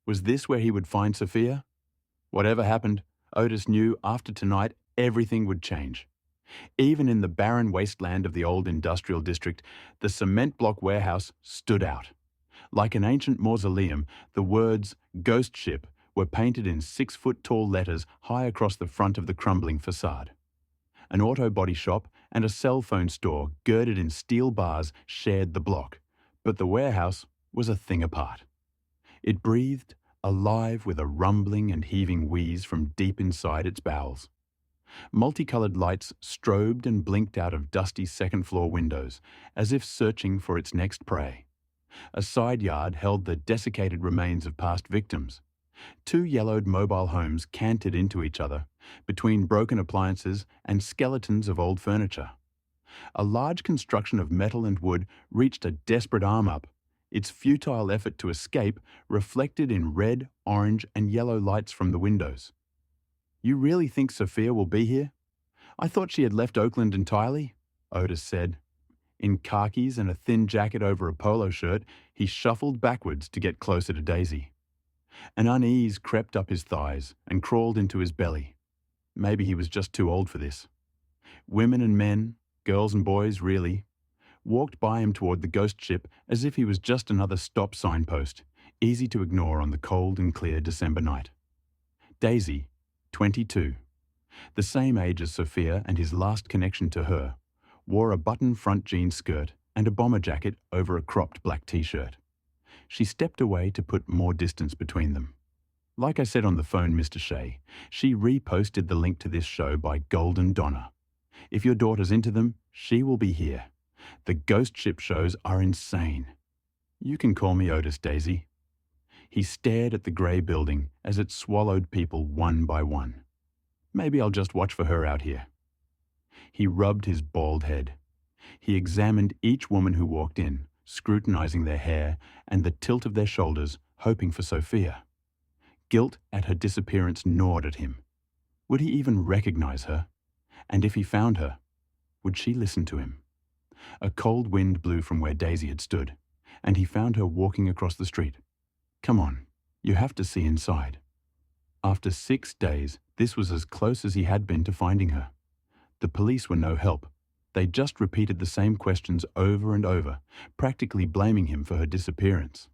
[SPEAKER 2] Was this where he would find Sophia? Whatever happened, Otis knew after tonight everything would change. Even in the barren wasteland of the old industrial district, the cement block warehouse stood out. Like an ancient mausoleum, the words "Ghost Ship" were painted in 6-foot-tall letters high across the front of the crumbling facade. An auto body shop and a cell phone store girded in steel bars shared the block, but the warehouse was a thing apart. It breathed, alive with a rumbling and heaving wheeze from deep inside its bowels. Multicolored lights strobed and blinked out of dusty second-floor windows, as if searching for its next prey. A side yard held the desiccated remains of past victims. 2 yellowed mobile homes cantered into each other, between broken appliances and skeletons of old furniture. A large construction of metal and wood reached a desperate arm up, its futile effort to escape reflected in red, orange, and yellow lights from the windows. "You really think Sophia will be here? I thought she had left Oakland entirely," Otis said. In khakis and a thin jacket over a polo shirt, he shuffled backwards to get closer to Daisy. An unease crept up his thighs and crawled into his belly. Maybe he was just too old for this. Women and men, girls and boys really, walked by him toward the ghost ship as if he was just another stop signpost, easy to ignore on the cold and clear December night. Daisy, 22, the same age as Sophia and his last connection to her, wore a button front jean skirt and a bomber jacket over a cropped black t-shirt. She stepped away to put more distance between them. Like I said on the phone, Mr. Shea, she reposted the link to this show by Golden Donna. If your daughter's into them, she will be here. The ghost ship shows are insane. You can call me Otis, Daisy. He stared at the grey building as it swallowed people one by one. Maybe I'll just watch for her out here. He rubbed his bald head. He examined each woman who walked in, scrutinizing their hair and the tilt of their shoulders, hoping for Sophia. Guilt at her disappearance gnawed at him. Would he even recognize her? And if he found her, would she listen to him? A cold wind blew from where Daisy had stood, and he found her walking across the street. Come on, you have to see inside. After 6 days, this was as close as he had been to finding her. The police were no help. They just repeated the same questions over and over, practically blaming him for her disappearance.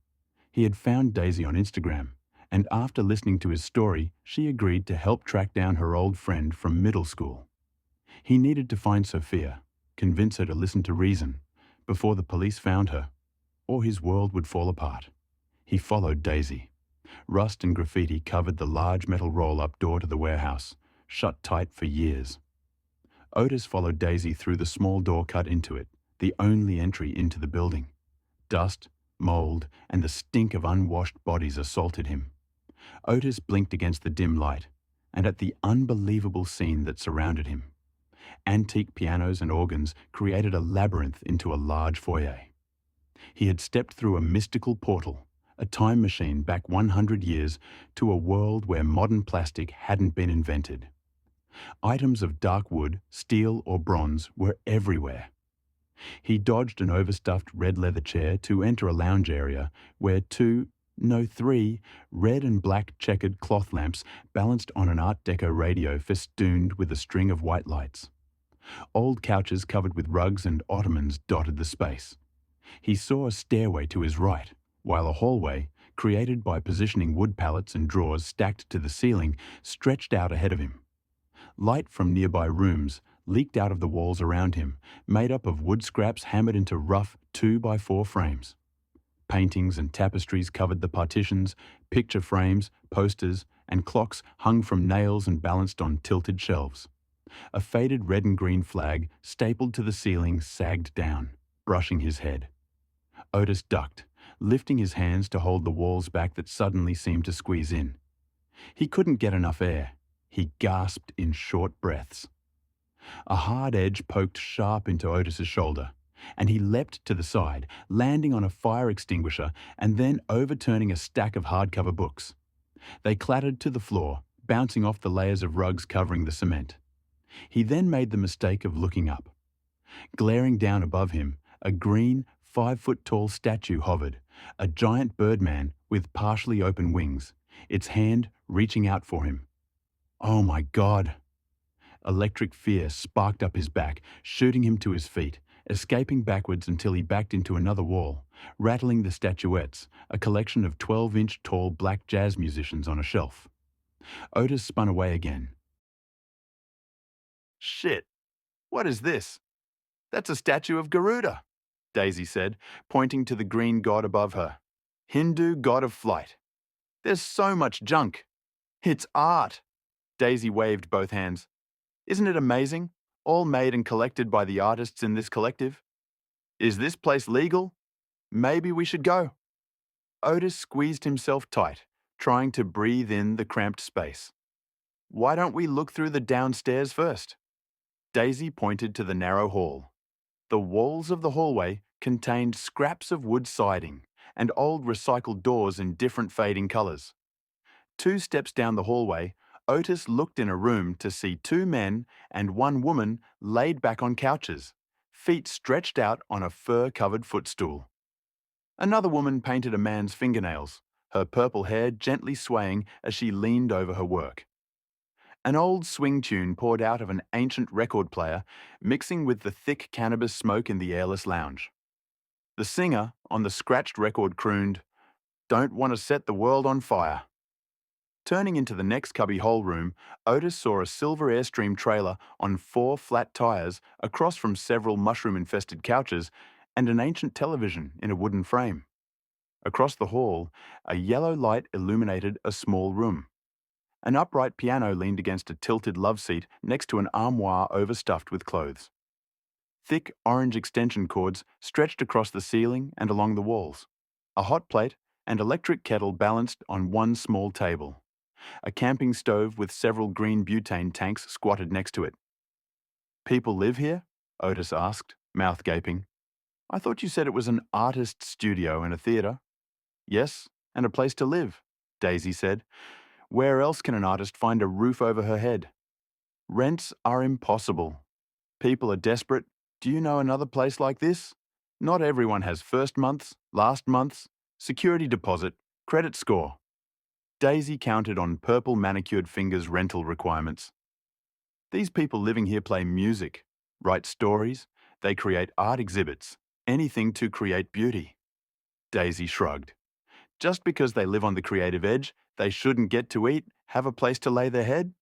[SPEAKER 2] He had found Daisy on Instagram, and after listening to his story, she agreed to help track down her old friend from middle school. He needed to find Sophia, convince her to listen to reason, before the police found her, or his world would fall apart. He followed Daisy. Rust and graffiti covered the large metal roll-up door to the warehouse, shut tight for years. Otis followed Daisy through the small door cut into it, the only entry into the building. Dust, mold, and the stink of unwashed bodies assaulted him. Otis blinked against the dim light, and at the unbelievable scene that surrounded him. Antique pianos and organs created a labyrinth into a large foyer. He had stepped through a mystical portal, a time machine back 100 years to a world where modern plastic hadn't been invented. Items of dark wood, steel, or bronze were everywhere. He dodged an overstuffed red leather chair to enter a lounge area where three red and black checkered cloth lamps balanced on an Art Deco radio festooned with a string of white lights. Old couches covered with rugs and ottomans dotted the space. He saw a stairway to his right, while a hallway, created by positioning wood pallets and drawers stacked to the ceiling, stretched out ahead of him. Light from nearby rooms leaked out of the walls around him, made up of wood scraps hammered into rough 2x4 frames. Paintings and tapestries covered the partitions, picture frames, posters, and clocks hung from nails and balanced on tilted shelves. A faded red and green flag stapled to the ceiling sagged down, brushing his head. Otis ducked, lifting his hands to hold the walls back that suddenly seemed to squeeze in. He couldn't get enough air. He gasped in short breaths. A hard edge poked sharp into Otis's shoulder, and he leapt to the side, landing on a fire extinguisher and then overturning a stack of hardcover books. They clattered to the floor, bouncing off the layers of rugs covering the cement. He then made the mistake of looking up. Glaring down above him, a green, 5-foot-tall statue hovered, a giant birdman with partially open wings, its hand reaching out for him. Oh my God! Electric fear sparked up his back, shooting him to his feet, escaping backwards until he backed into another wall, rattling the statuettes, a collection of 12-inch tall black jazz musicians on a shelf. Otis spun away again. Shit! What is this? That's a statue of Garuda, Daisy said, pointing to the green god above her. Hindu god of flight. There's so much junk. It's art. Daisy waved both hands. Isn't it amazing? All made and collected by the artists in this collective. Is this place legal? Maybe we should go. Otis squeezed himself tight, trying to breathe in the cramped space. Why don't we look through the downstairs first? Daisy pointed to the narrow hall. The walls of the hallway contained scraps of wood siding and old recycled doors in different fading colors. 2 steps down the hallway, Otis looked in a room to see 2 men and 1 woman laid back on couches, feet stretched out on a fur-covered footstool. Another woman painted a man's fingernails, her purple hair gently swaying as she leaned over her work. An old swing tune poured out of an ancient record player, mixing with the thick cannabis smoke in the airless lounge. The singer on the scratched record crooned, "Don't want to set the world on fire." Turning into the next cubby-hole room, Otis saw a silver Airstream trailer on 4 flat tires across from several mushroom-infested couches and an ancient television in a wooden frame. Across the hall, a yellow light illuminated a small room. An upright piano leaned against a tilted love seat next to an armoire overstuffed with clothes. Thick orange extension cords stretched across the ceiling and along the walls. A hot plate and electric kettle balanced on one small table. A camping stove with several green butane tanks squatted next to it. People live here? Otis asked, mouth gaping. I thought you said it was an artist's studio and a theatre. Yes, and a place to live, Daisy said. Where else can an artist find a roof over her head? Rents are impossible. People are desperate. Do you know another place like this? Not everyone has first months, last months, security deposit, credit score. Daisy counted on purple manicured fingers' rental requirements. These people living here play music, write stories, they create art exhibits, anything to create beauty. Daisy shrugged. Just because they live on the creative edge, they shouldn't get to eat, have a place to lay their head?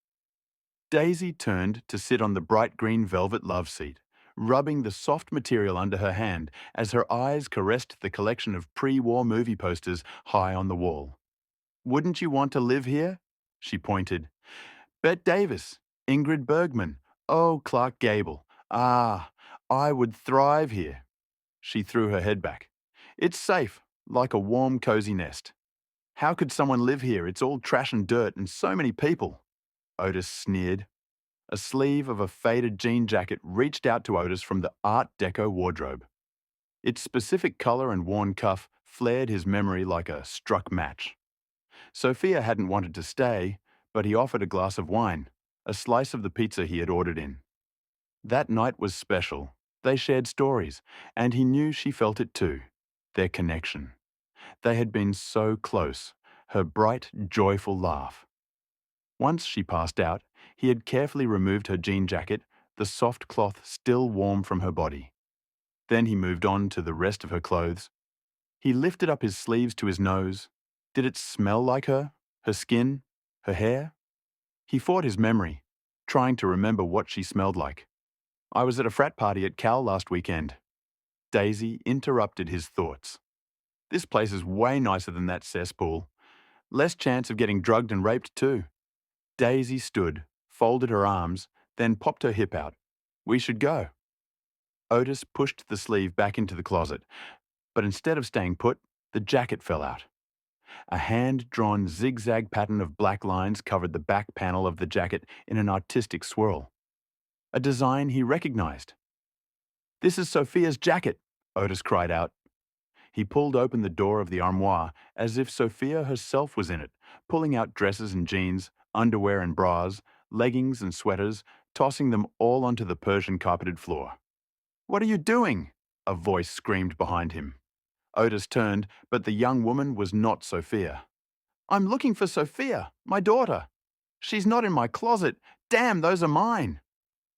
[SPEAKER 2] Daisy turned to sit on the bright green velvet love seat, rubbing the soft material under her hand as her eyes caressed the collection of pre-war movie posters high on the wall. Wouldn't you want to live here? She pointed. Bette Davis, Ingrid Bergman, oh, Clark Gable. Ah, I would thrive here. She threw her head back. It's safe, like a warm, cozy nest. How could someone live here? It's all trash and dirt and so many people. Otis sneered. A sleeve of a faded jean jacket reached out to Otis from the Art Deco wardrobe. Its specific color and worn cuff flared his memory like a struck match. Sophia hadn't wanted to stay, but he offered a glass of wine, a slice of the pizza he had ordered in. That night was special. They shared stories, and he knew she felt it too, their connection. They had been so close, her bright, joyful laugh. Once she passed out, he had carefully removed her jean jacket, the soft cloth still warm from her body. Then he moved on to the rest of her clothes. He lifted up his sleeves to his nose. Did it smell like her? Her skin? Her hair? He fought his memory, trying to remember what she smelled like. I was at a frat party at Cal last weekend. Daisy interrupted his thoughts. This place is way nicer than that cesspool. Less chance of getting drugged and raped too. Daisy stood, folded her arms, then popped her hip out. We should go. Otis pushed the sleeve back into the closet, but instead of staying put, the jacket fell out. A hand-drawn zigzag pattern of black lines covered the back panel of the jacket in an artistic swirl. A design he recognized. This is Sophia's jacket, Otis cried out. He pulled open the door of the armoire as if Sophia herself was in it, pulling out dresses and jeans, underwear and bras, leggings and sweaters, tossing them all onto the Persian carpeted floor. What are you doing? A voice screamed behind him. Otis turned, but the young woman was not Sophia. I'm looking for Sophia, my daughter. She's not in my closet. Damn, those are mine.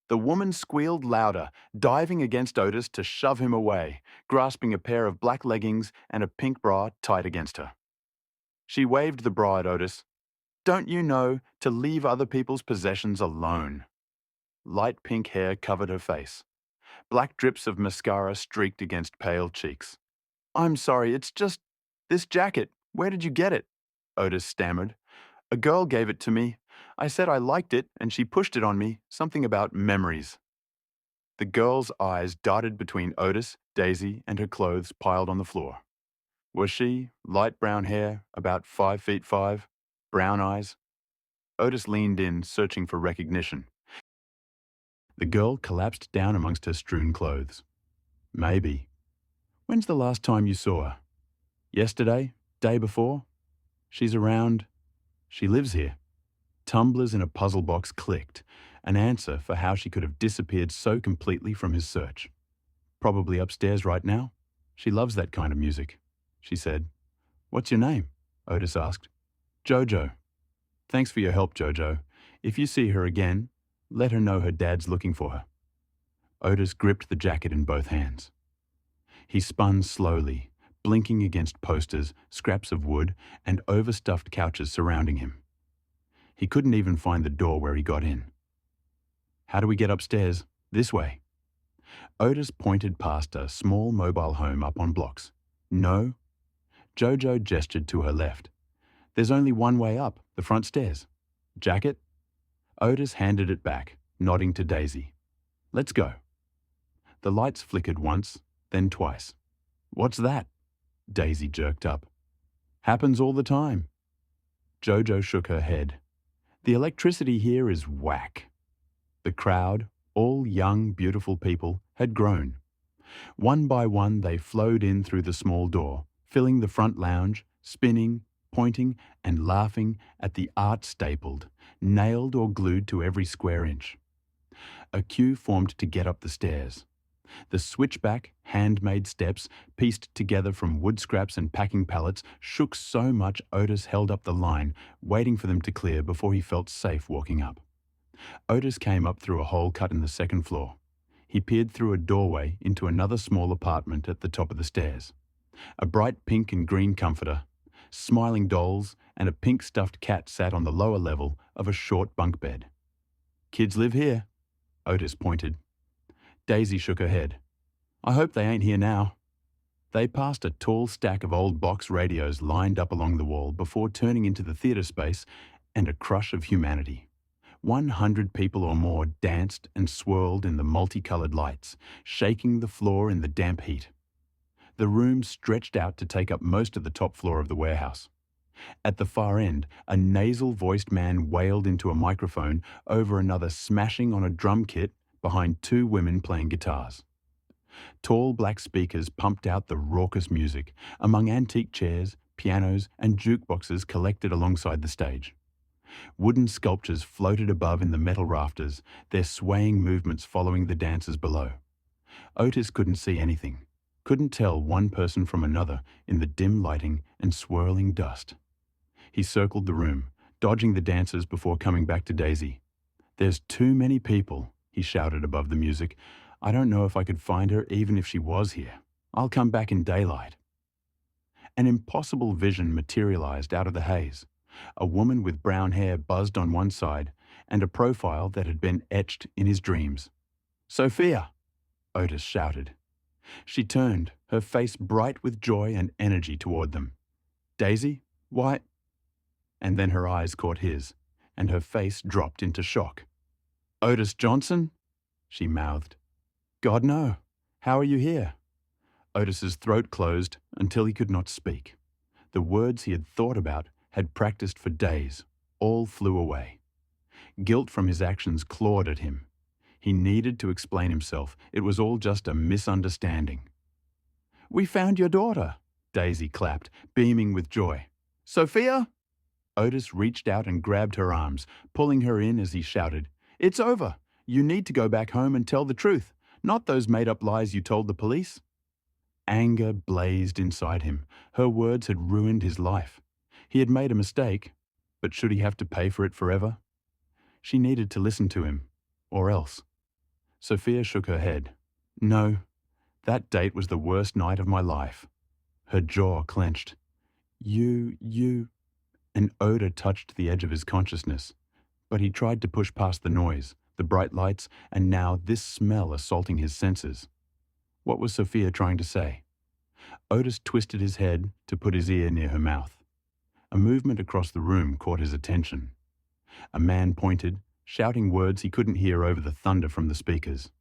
[SPEAKER 2] The woman squealed louder, diving against Otis to shove him away, grasping a pair of black leggings and a pink bra tight against her. She waved the bra at Otis. Don't you know to leave other people's possessions alone? Light pink hair covered her face. Black drips of mascara streaked against pale cheeks. I'm sorry, it's just this jacket. Where did you get it? Otis stammered. A girl gave it to me. I said I liked it, and she pushed it on me, something about memories. The girl's eyes darted between Otis, Daisy, and her clothes piled on the floor. Was she light brown hair, about 5'5", brown eyes? Otis leaned in, searching for recognition. The girl collapsed down amongst her strewn clothes. Maybe. When's the last time you saw her? Yesterday? Day before? She's around. She lives here. Tumblers in a puzzle box clicked, an answer for how she could have disappeared so completely from his search. Probably upstairs right now. She loves that kind of music, she said. What's your name? Otis asked. Jojo. Thanks for your help, Jojo. If you see her again, let her know her dad's looking for her. Otis gripped the jacket in both hands. He spun slowly, blinking against posters, scraps of wood, and overstuffed couches surrounding him. He couldn't even find the door where he got in. How do we get upstairs? This way. Otis pointed past a small mobile home up on blocks. No. Jojo gestured to her left. There's only one way up, the front stairs. Jacket? Otis handed it back, nodding to Daisy. Let's go. The lights flickered once, then twice. What's that? Daisy jerked up. Happens all the time. Jojo shook her head. The electricity here is whack. The crowd, All young, beautiful people had grown. One by one, they flowed in through the small door, filling the front lounge, spinning, pointing, and laughing at the art stapled, nailed or glued to every square inch. A queue formed to get up the stairs. The switchback, handmade steps, pieced together from wood scraps and packing pallets, shook so much Otis held up the line, waiting for them to clear before he felt safe walking up. Otis came up through a hole cut in the second floor. He peered through a doorway into another small apartment at the top of the stairs. A bright pink and green comforter, smiling dolls, and a pink stuffed cat sat on the lower level of a short bunk bed. "Kids live here," Otis pointed. Daisy shook her head. "I hope they ain't here now." They passed a tall stack of old box radios lined up along the wall before turning into the theatre space and a crush of humanity. 100 people or more danced and swirled in the multicolored lights, shaking the floor in the damp heat. The room stretched out to take up most of the top floor of the warehouse. At the far end, a nasal-voiced man wailed into a microphone over another smashing on a drum kit behind two women playing guitars. Tall black speakers pumped out the raucous music among antique chairs, pianos, and jukeboxes collected alongside the stage. Wooden sculptures floated above in the metal rafters, their swaying movements following the dancers below. Otis couldn't see anything, couldn't tell one person from another in the dim lighting and swirling dust. He circled the room, dodging the dancers before coming back to Daisy. "There's too many people," he shouted above the music. "I don't know if I could find her even if she was here. I'll come back in daylight." An impossible vision materialized out of the haze. A woman with brown hair buzzed on one side, and a profile that had been etched in his dreams. "Sophia!" Otis shouted. She turned, her face bright with joy and energy toward them. "Daisy? Why—" And then her eyes caught his, and her face dropped into shock. "Otis Johnson?" she mouthed. "God, no. How are you here?" Otis's throat closed until he could not speak. The words he had thought about, had practiced for days, all flew away. Guilt from his actions clawed at him. He needed to explain himself. It was all just a misunderstanding. "We found your daughter," Daisy clapped, beaming with joy. "Sophia?" Otis reached out and grabbed her arms, pulling her in as he shouted, "It's over. You need to go back home and tell the truth, not those made-up lies you told the police." Anger blazed inside him. Her words had ruined his life. He had made a mistake, but should he have to pay for it forever? She needed to listen to him, or else. Sophia shook her head. "No, that date was the worst night of my life." Her jaw clenched. You... An odor touched the edge of his consciousness, but he tried to push past the noise, the bright lights, and now this smell assaulting his senses. What was Sophia trying to say? Otis twisted his head to put his ear near her mouth. A movement across the room caught his attention. A man pointed, shouting words he couldn't hear over the thunder from the speakers.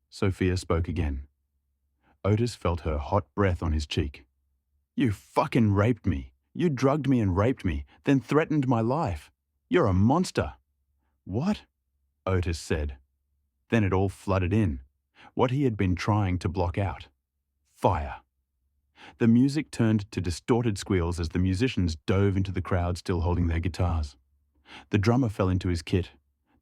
[SPEAKER 2] Sophia spoke again. Otis felt her hot breath on his cheek. "You fucking raped me. You drugged me and raped me, then threatened my life. You're a monster." "What?" Otis said. Then it all flooded in. What he had been trying to block out. Fire. The music turned to distorted squeals as the musicians dove into the crowd still holding their guitars. The drummer fell into his kit.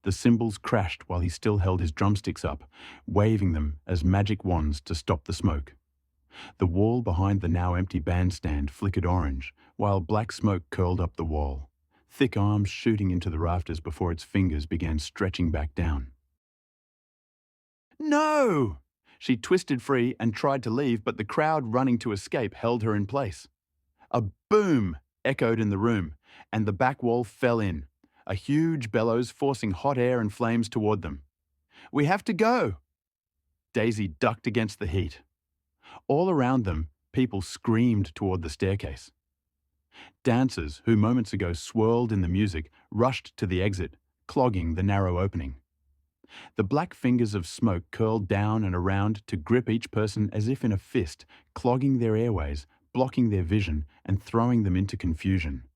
[SPEAKER 2] The cymbals crashed while he still held his drumsticks up, waving them as magic wands to stop the smoke. The wall behind the now empty bandstand flickered orange, while black smoke curled up the wall, thick arms shooting into the rafters before its fingers began stretching back down. "No!" She twisted free and tried to leave, but the crowd running to escape held her in place. A boom echoed in the room, and the back wall fell in, a huge bellows forcing hot air and flames toward them. "We have to go!" Daisy ducked against the heat. All around them, people screamed toward the staircase. Dancers, who moments ago swirled in the music, rushed to the exit, clogging the narrow opening. The black fingers of smoke curled down and around to grip each person as if in a fist, clogging their airways, blocking their vision, and throwing them into confusion.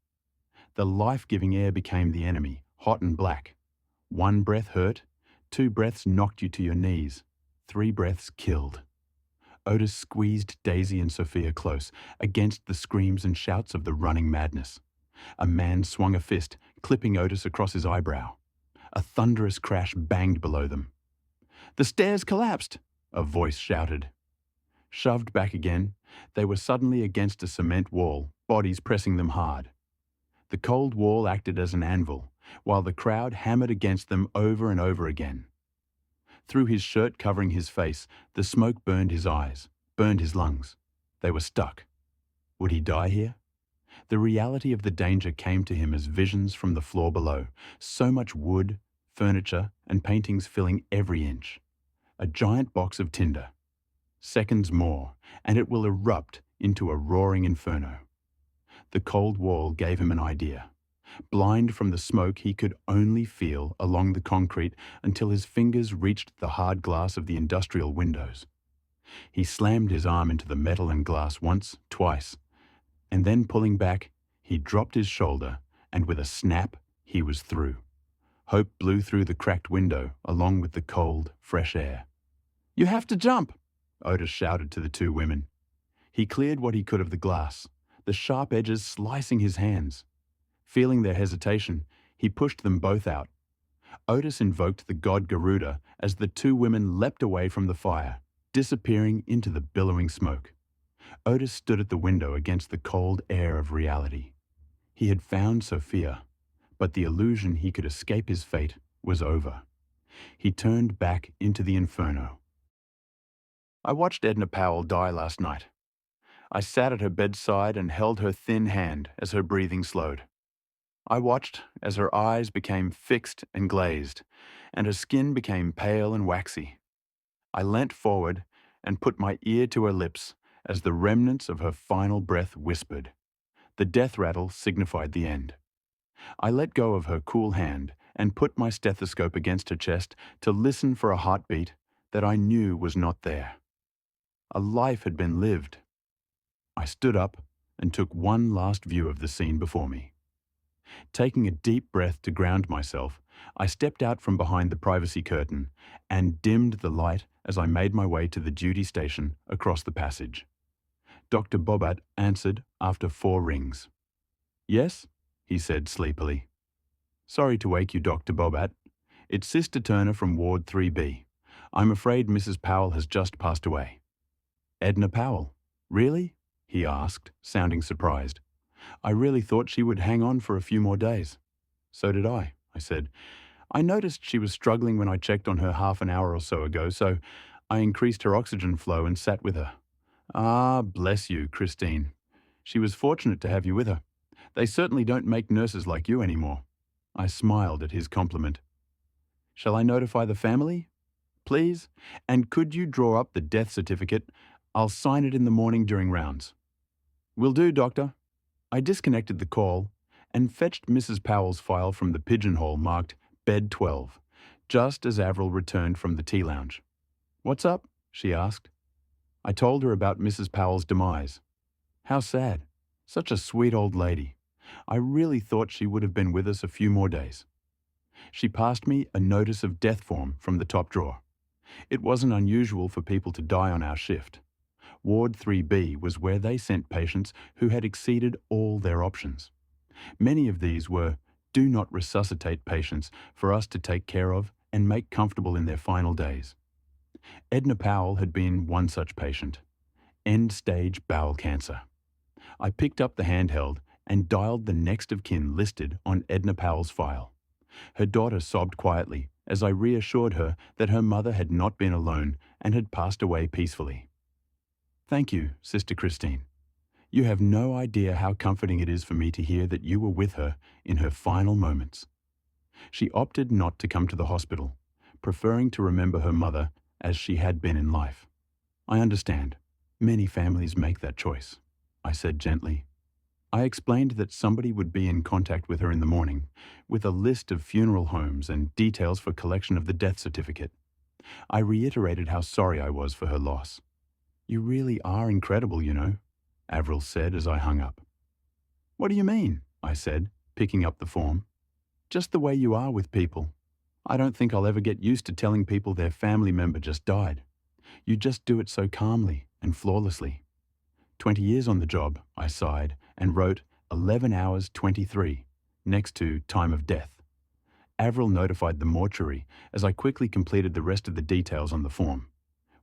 [SPEAKER 2] The life-giving air became the enemy, hot and black. One breath hurt, 2 breaths knocked you to your knees. 3 breaths killed. Otis squeezed Daisy and Sophia close, against the screams and shouts of the running madness. A man swung a fist, clipping Otis across his eyebrow. A thunderous crash banged below them. "The stairs collapsed!" a voice shouted. Shoved back again, they were suddenly against a cement wall, bodies pressing them hard. The cold wall acted as an anvil, while the crowd hammered against them over and over again. Through his shirt covering his face, the smoke burned his eyes, burned his lungs. They were stuck. Would he die here? The reality of the danger came to him as visions from the floor below, so much wood, furniture, and paintings filling every inch. A giant box of tinder. Seconds more, and it will erupt into a roaring inferno. The cold wall gave him an idea. Blind from the smoke, he could only feel along the concrete until his fingers reached the hard glass of the industrial windows. He slammed his arm into the metal and glass once, twice, and then pulling back, he dropped his shoulder, and with a snap, he was through. Hope blew through the cracked window along with the cold, fresh air. "You have to jump!" Otis shouted to the 2 women. He cleared what he could of the glass, the sharp edges slicing his hands. Feeling their hesitation, he pushed them both out. Otis invoked the god Garuda as the 2 women leapt away from the fire, disappearing into the billowing smoke. Otis stood at the window against the cold air of reality. He had found Sophia, but the illusion he could escape his fate was over. He turned back into the inferno. I watched Edna Powell die last night. I sat at her bedside and held her thin hand as her breathing slowed. I watched as her eyes became fixed and glazed, and her skin became pale and waxy. I leant forward and put my ear to her lips as the remnants of her final breath whispered. The death rattle signified the end. I let go of her cool hand and put my stethoscope against her chest to listen for a heartbeat that I knew was not there. A life had been lived. I stood up and took one last view of the scene before me. Taking a deep breath to ground myself, I stepped out from behind the privacy curtain and dimmed the light as I made my way to the duty station across the passage. Dr. Bobat answered after 4 rings. "Yes?" he said sleepily. "Sorry to wake you, Dr. Bobat. It's Sister Turner from Ward 3B. I'm afraid Mrs. Powell has just passed away." "Edna Powell? Really?" he asked, sounding surprised. "I really thought she would hang on for a few more days." "So did I said. "I noticed she was struggling when I checked on her half an hour or so ago, so I increased her oxygen flow and sat with her." "Ah, bless you, Christine. She was fortunate to have you with her. They certainly don't make nurses like you anymore." I smiled at his compliment. "Shall I notify the family? Please? And could you draw up the death certificate? I'll sign it in the morning during rounds." "Will do, Doctor." I disconnected the call and fetched Mrs. Powell's file from the pigeonhole marked Bed 12, just as Avril returned from the tea lounge. "What's up?" she asked. I told her about Mrs. Powell's demise. "How sad. Such a sweet old lady. I really thought she would have been with us a few more days." She passed me a notice of death form from the top drawer. It wasn't unusual for people to die on our shift. Ward 3B was where they sent patients who had exceeded all their options. Many of these were "do not resuscitate" patients for us to take care of and make comfortable in their final days. Edna Powell had been one such patient. End-stage bowel cancer. I picked up the handheld and dialed the next of kin listed on Edna Powell's file. Her daughter sobbed quietly as I reassured her that her mother had not been alone and had passed away peacefully. "Thank you, Sister Christine. You have no idea how comforting it is for me to hear that you were with her in her final moments." She opted not to come to the hospital, preferring to remember her mother as she had been in life. "I understand. Many families make that choice," I said gently. I explained that somebody would be in contact with her in the morning, with a list of funeral homes and details for collection of the death certificate. I reiterated how sorry I was for her loss. "You really are incredible, you know," Avril said as I hung up. "What do you mean?" I said, picking up the form. "Just the way you are with people. I don't think I'll ever get used to telling people their family member just died. You just do it so calmly and flawlessly. 20 years on the job, I sighed and wrote 11 hours 23 next to time of death. Avril notified the mortuary as I quickly completed the rest of the details on the form.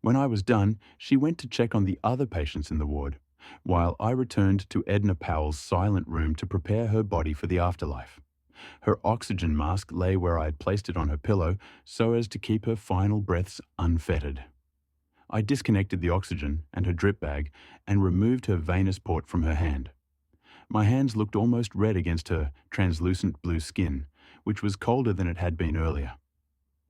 [SPEAKER 2] When I was done, she went to check on the other patients in the ward, while I returned to Edna Powell's silent room to prepare her body for the afterlife. Her oxygen mask lay where I had placed it on her pillow so as to keep her final breaths unfettered. I disconnected the oxygen and her drip bag and removed her venous port from her hand. My hands looked almost red against her translucent blue skin, which was colder than it had been earlier.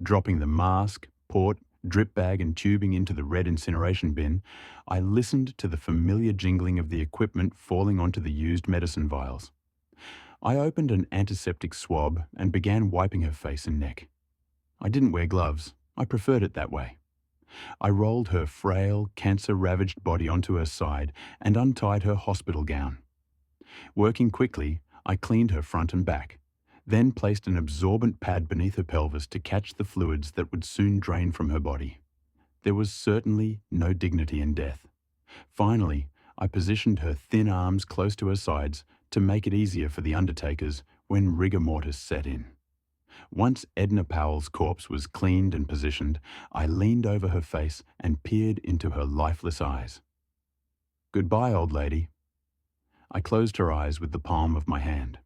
[SPEAKER 2] Dropping the mask, port, drip bag and tubing into the red incineration bin, I listened to the familiar jingling of the equipment falling onto the used medicine vials. I opened an antiseptic swab and began wiping her face and neck. I didn't wear gloves. I preferred it that way. I rolled her frail, cancer-ravaged body onto her side and untied her hospital gown. Working quickly, I cleaned her front and back, then placed an absorbent pad beneath her pelvis to catch the fluids that would soon drain from her body. There was certainly no dignity in death. Finally, I positioned her thin arms close to her sides to make it easier for the undertakers when rigor mortis set in. Once Edna Powell's corpse was cleaned and positioned, I leaned over her face and peered into her lifeless eyes. "Goodbye, old lady." I closed her eyes with the palm of my hand.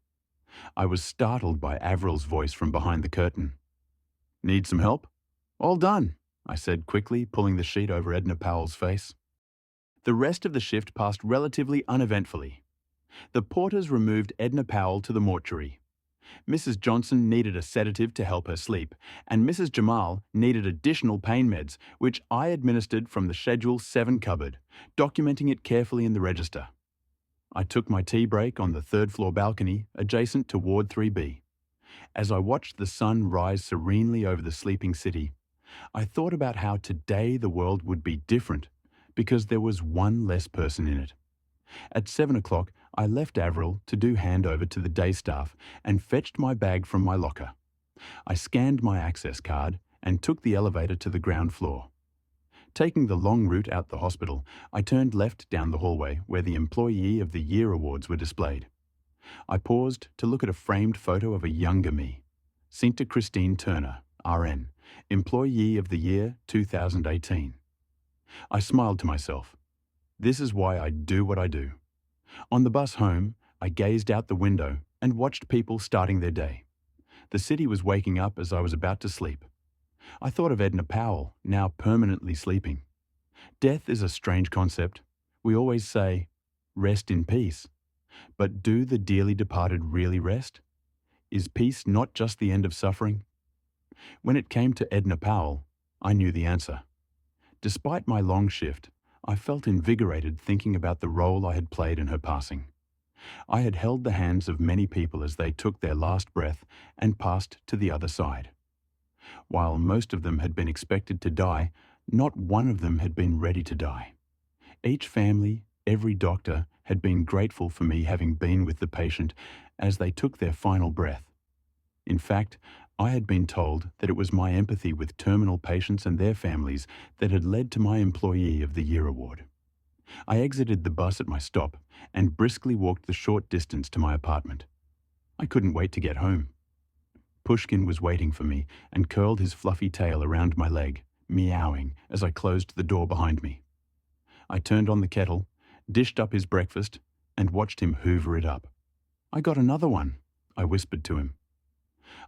[SPEAKER 2] I was startled by Avril's voice from behind the curtain. "Need some help?" "All done," I said quickly, pulling the sheet over Edna Powell's face. The rest of the shift passed relatively uneventfully. The porters removed Edna Powell to the mortuary. Mrs. Johnson needed a sedative to help her sleep, and Mrs. Jamal needed additional pain meds, which I administered from the Schedule 7 cupboard, documenting it carefully in the register. I took my tea break on the third-floor balcony adjacent to Ward 3B. As I watched the sun rise serenely over the sleeping city, I thought about how today the world would be different because there was one less person in it. At 7 o'clock, I left Avril to do handover to the day staff and fetched my bag from my locker. I scanned my access card and took the elevator to the ground floor. Taking the long route out the hospital, I turned left down the hallway where the Employee of the Year awards were displayed. I paused to look at a framed photo of a younger me, Cinta Christine Turner, RN, Employee of the Year 2018. I smiled to myself. This is why I do what I do. On the bus home, I gazed out the window and watched people starting their day. The city was waking up as I was about to sleep. I thought of Edna Powell, now permanently sleeping. Death is a strange concept. We always say, rest in peace. But do the dearly departed really rest? Is peace not just the end of suffering? When it came to Edna Powell, I knew the answer. Despite my long shift, I felt invigorated thinking about the role I had played in her passing. I had held the hands of many people as they took their last breath and passed to the other side. While most of them had been expected to die, not one of them had been ready to die. Each family, every doctor, had been grateful for me having been with the patient as they took their final breath. In fact, I had been told that it was my empathy with terminal patients and their families that had led to my Employee of the Year award. I exited the bus at my stop and briskly walked the short distance to my apartment. I couldn't wait to get home. Pushkin was waiting for me and curled his fluffy tail around my leg, meowing as I closed the door behind me. I turned on the kettle, dished up his breakfast, and watched him hoover it up. "I got another one," I whispered to him.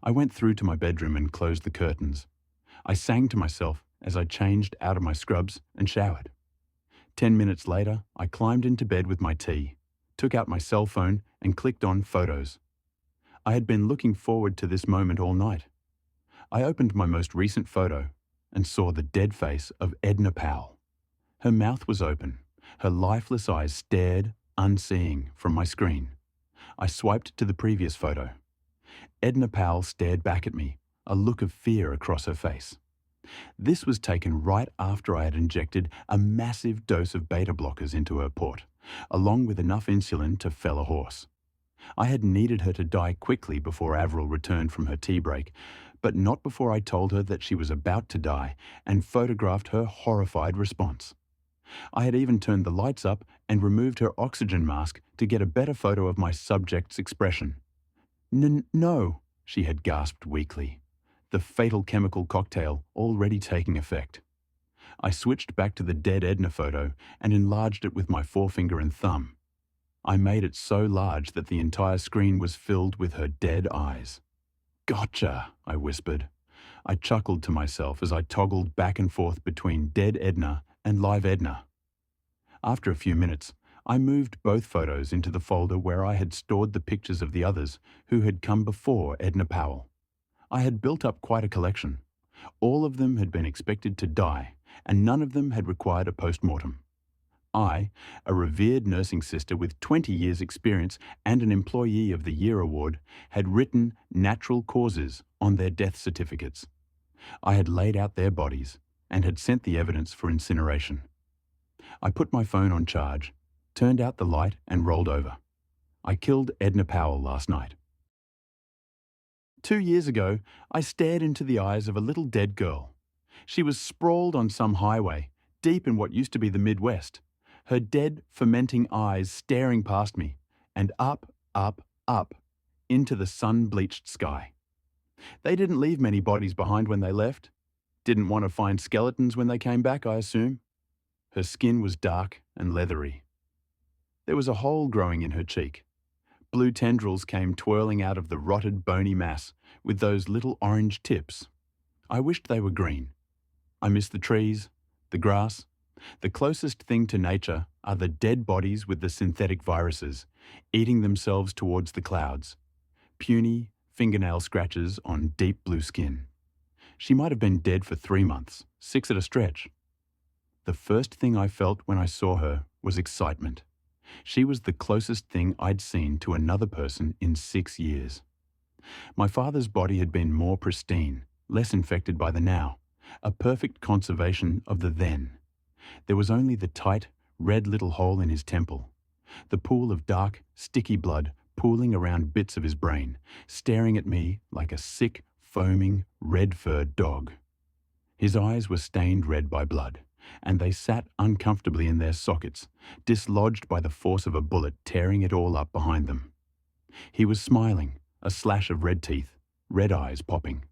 [SPEAKER 2] I went through to my bedroom and closed the curtains. I sang to myself as I changed out of my scrubs and showered. 10 minutes later, I climbed into bed with my tea, took out my cell phone and clicked on Photos. I had been looking forward to this moment all night. I opened my most recent photo and saw the dead face of Edna Powell. Her mouth was open. Her lifeless eyes stared, unseeing, from my screen. I swiped to the previous photo. Edna Powell stared back at me, a look of fear across her face. This was taken right after I had injected a massive dose of beta blockers into her port, along with enough insulin to fell a horse. I had needed her to die quickly before Avril returned from her tea break, but not before I told her that she was about to die and photographed her horrified response. I had even turned the lights up and removed her oxygen mask to get a better photo of my subject's expression. No, she had gasped weakly, the fatal chemical cocktail already taking effect. I switched back to the dead Edna photo and enlarged it with my forefinger and thumb. I made it so large that the entire screen was filled with her dead eyes. "Gotcha," I whispered. I chuckled to myself as I toggled back and forth between dead Edna and live Edna. After a few minutes, I moved both photos into the folder where I had stored the pictures of the others who had come before Edna Powell. I had built up quite a collection. All of them had been expected to die, and none of them had required a post-mortem. I, a revered nursing sister with 20 years' experience and an Employee of the Year award, had written natural causes on their death certificates. I had laid out their bodies and had sent the evidence for incineration. I put my phone on charge, turned out the light and rolled over. I killed Edna Powell last night. 2 years ago, I stared into the eyes of a little dead girl. She was sprawled on some highway, deep in what used to be the Midwest, her dead, fermenting eyes staring past me, and up, into the sun-bleached sky. They didn't leave many bodies behind when they left. Didn't want to find skeletons when they came back, I assume. Her skin was dark and leathery. There was a hole growing in her cheek. Blue tendrils came twirling out of the rotted, bony mass with those little orange tips. I wished they were green. I missed the trees, the grass. The closest thing to nature are the dead bodies with the synthetic viruses, eating themselves towards the clouds. Puny fingernail scratches on deep blue skin. She might have been dead for 3 months, 6 at a stretch. The first thing I felt when I saw her was excitement. She was the closest thing I'd seen to another person in 6 years. My father's body had been more pristine, less infected by the now, a perfect conservation of the then. There was only the tight, red little hole in his temple, the pool of dark, sticky blood pooling around bits of his brain, staring at me like a sick, foaming, red-furred dog. His eyes were stained red by blood, and they sat uncomfortably in their sockets, dislodged by the force of a bullet tearing it all up behind them. He was smiling, a slash of red teeth, red eyes popping.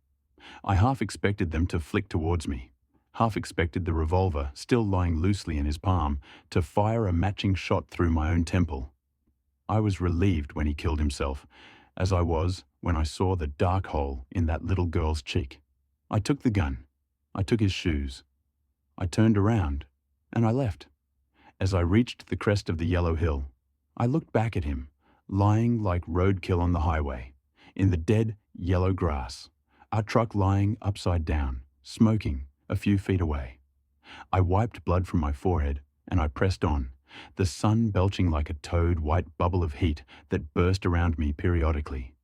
[SPEAKER 2] I half expected them to flick towards me, half expected the revolver, still lying loosely in his palm, to fire a matching shot through my own temple. I was relieved when he killed himself, as I was when I saw the dark hole in that little girl's cheek. I took the gun. I took his shoes. I turned around, and I left. As I reached the crest of the yellow hill, I looked back at him, lying like roadkill on the highway, in the dead, yellow grass, our truck lying upside down, smoking a few feet away. I wiped blood from my forehead, and I pressed on, the sun belching like a toad white bubble of heat that burst around me periodically.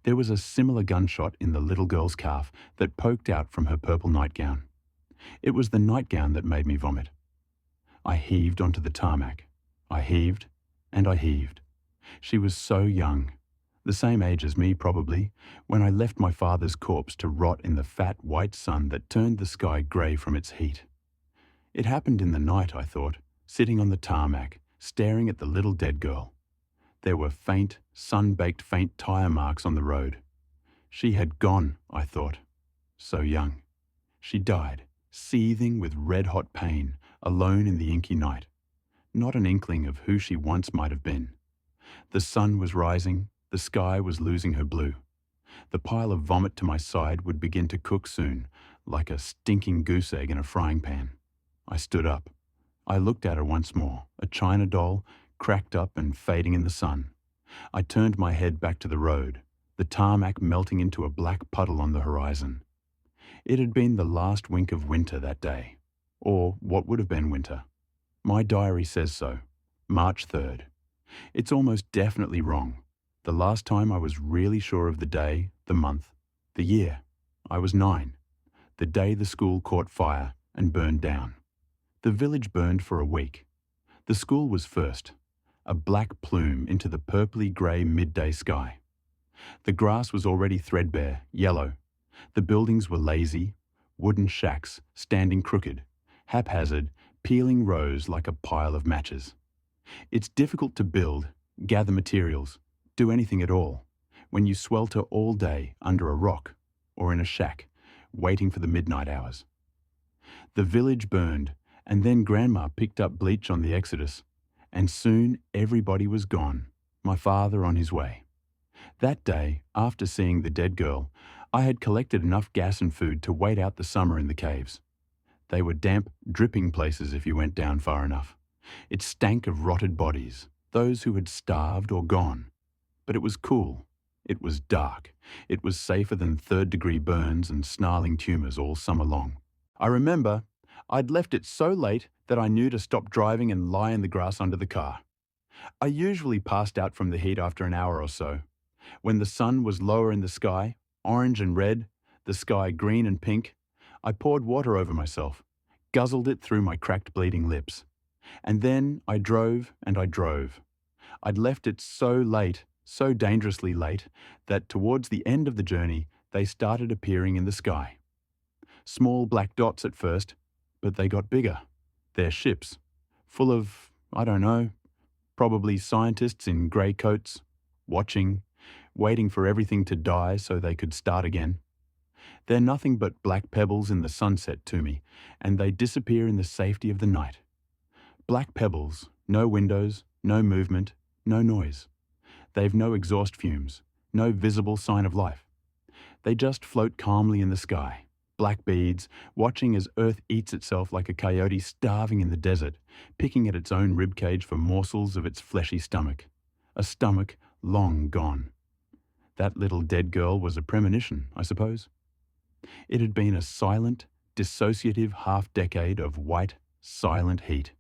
[SPEAKER 2] There was a similar gunshot in the little girl's calf that poked out from her purple nightgown. It was the nightgown that made me vomit. I heaved onto the tarmac. I heaved, and I heaved. She was so young, the same age as me probably, when I left my father's corpse to rot in the fat white sun that turned the sky grey from its heat. It happened in the night, I thought, sitting on the tarmac, staring at the little dead girl. There were faint, sun-baked faint tire marks on the road. She had gone, I thought. So young. She died, seething with red-hot pain, alone in the inky night. Not an inkling of who she once might have been. The sun was rising, the sky was losing her blue. The pile of vomit to my side would begin to cook soon, like a stinking goose egg in a frying pan. I stood up. I looked at her once more, a china doll, cracked up and fading in the sun. I turned my head back to the road, the tarmac melting into a black puddle on the horizon. It had been the last wink of winter that day, or what would have been winter. My diary says so, March 3rd. It's almost definitely wrong. The last time I was really sure of the day, the month, the year. I was 9. The day the school caught fire and burned down. The village burned for a week. The school was first, a black plume into the purply grey midday sky. The grass was already threadbare, yellow. The buildings were lazy, wooden shacks standing crooked, haphazard, peeling rows like a pile of matches. It's difficult to build, gather materials, do anything at all when you swelter all day under a rock or in a shack, waiting for the midnight hours. The village burned, and then Grandma picked up bleach on the exodus, and soon everybody was gone, my father on his way. That day, after seeing the dead girl, I had collected enough gas and food to wait out the summer in the caves. They were damp, dripping places if you went down far enough. It stank of rotted bodies, those who had starved or gone. But it was cool. It was dark. It was safer than third-degree burns and snarling tumours all summer long. I remember I'd left it so late that I knew to stop driving and lie in the grass under the car. I usually passed out from the heat after an hour or so. When the sun was lower in the sky, orange and red, the sky green and pink, I poured water over myself, guzzled it through my cracked, bleeding lips. And then I drove and I drove. I'd left it so late, so dangerously late, that towards the end of the journey, they started appearing in the sky. Small black dots at first, but they got bigger. They're ships, full of, I don't know, probably scientists in grey coats, watching, waiting for everything to die so they could start again. They're nothing but black pebbles in the sunset to me, and they disappear in the safety of the night. Black pebbles, no windows, no movement, no noise. They've no exhaust fumes, no visible sign of life. They just float calmly in the sky, black beads, watching as Earth eats itself like a coyote starving in the desert, picking at its own ribcage for morsels of its fleshy stomach. A stomach long gone. That little dead girl was a premonition, I suppose. It had been a silent, dissociative half-decade of white, silent heat.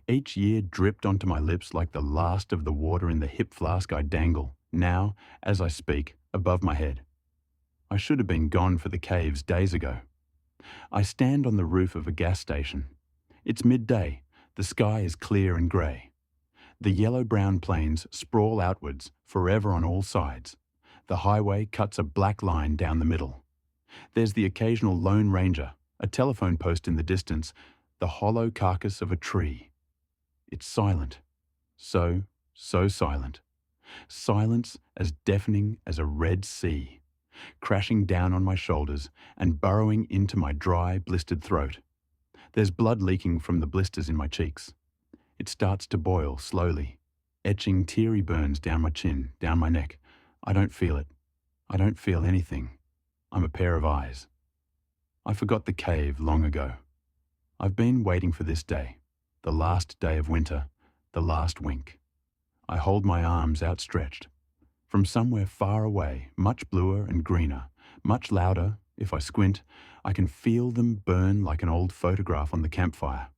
[SPEAKER 2] Each year dripped onto my lips like the last of the water in the hip flask I dangle, now, as I speak, above my head. I should have been gone for the caves days ago. I stand on the roof of a gas station. It's midday. The sky is clear and grey. The yellow-brown plains sprawl outwards, forever on all sides. The highway cuts a black line down the middle. There's the occasional lone ranger, a telephone post in the distance, the hollow carcass of a tree. It's silent. So silent. Silence as deafening as a red sea, crashing down on my shoulders and burrowing into my dry, blistered throat. There's blood leaking from the blisters in my cheeks. It starts to boil slowly, etching teary burns down my chin, down my neck. I don't feel it. I don't feel anything. I'm a pair of eyes. I forgot the cave long ago. I've been waiting for this day, the last day of winter, the last wink. I hold my arms outstretched. From somewhere far away, much bluer and greener, much louder, if I squint, I can feel them burn like an old photograph on the campfire.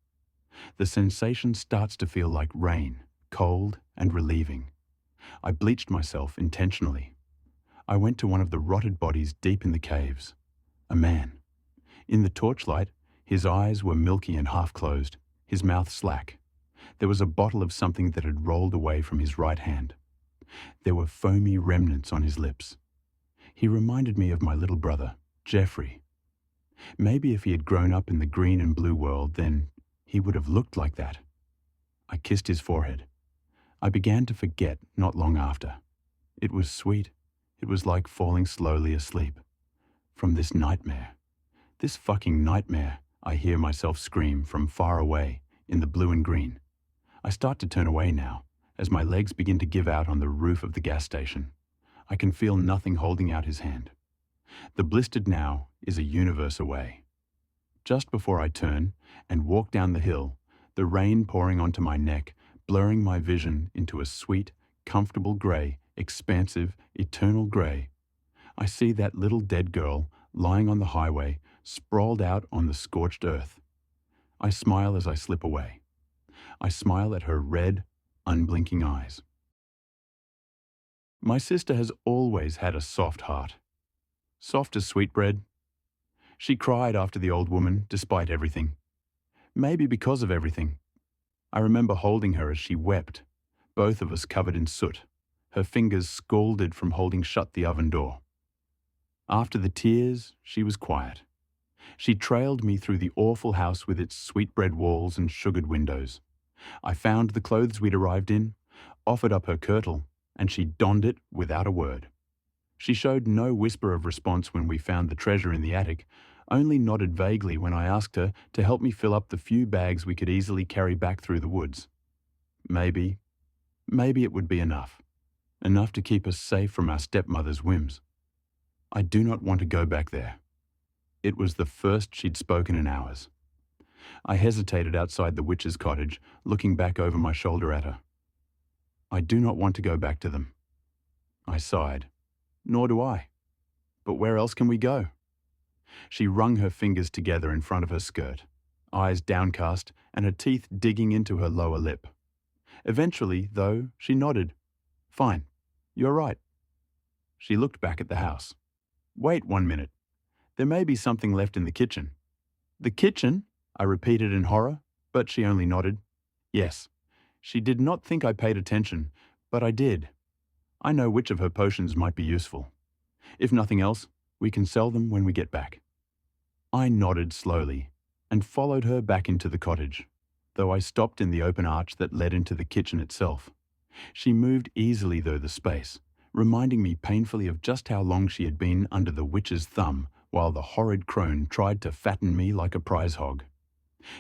[SPEAKER 2] The sensation starts to feel like rain, cold and relieving. I bleached myself intentionally. I went to one of the rotted bodies deep in the caves. A man. In the torchlight, his eyes were milky and half-closed, his mouth slack. There was a bottle of something that had rolled away from his right hand. There were foamy remnants on his lips. He reminded me of my little brother, Jeffrey. Maybe if he had grown up in the green and blue world, then he would have looked like that. I kissed his forehead. I began to forget not long after. It was sweet. It was like falling slowly asleep. From this nightmare. This fucking nightmare, I hear myself scream from far away in the blue and green. I start to turn away now, as my legs begin to give out on the roof of the gas station. I can feel nothing holding out his hand. The blistered now is a universe away. Just before I turn and walk down the hill, the rain pouring onto my neck, blurring my vision into a sweet, comfortable grey, expansive, eternal grey, I see that little dead girl lying on the highway, sprawled out on the scorched earth. I smile as I slip away. I smile at her red, unblinking eyes. My sister has always had a soft heart. Soft as sweetbread. She cried after the old woman, despite everything. Maybe because of everything. I remember holding her as she wept, both of us covered in soot, her fingers scalded from holding shut the oven door. After the tears, she was quiet. She trailed me through the awful house with its sweetbread walls and sugared windows. I found the clothes we'd arrived in, offered up her kirtle, and she donned it without a word. She showed no whisper of response when we found the treasure in the attic, only nodded vaguely when I asked her to help me fill up the few bags we could easily carry back through the woods. Maybe it would be enough. Enough to keep us safe from our stepmother's whims. I do not want to go back there. It was the first she'd spoken in hours. I hesitated outside the witch's cottage, looking back over my shoulder at her. I do not want to go back to them. I sighed. Nor do I. But where else can we go? She wrung her fingers together in front of her skirt, eyes downcast and her teeth digging into her lower lip. Eventually, though, she nodded. Fine, you're right. She looked back at the house. Wait 1 minute. There may be something left in the kitchen. The kitchen? I repeated in horror, but she only nodded. Yes. She did not think I paid attention, but I did. I know which of her potions might be useful. If nothing else, we can sell them when we get back. I nodded slowly and followed her back into the cottage, though I stopped in the open arch that led into the kitchen itself. She moved easily through the space, reminding me painfully of just how long she had been under the witch's thumb while the horrid crone tried to fatten me like a prize hog.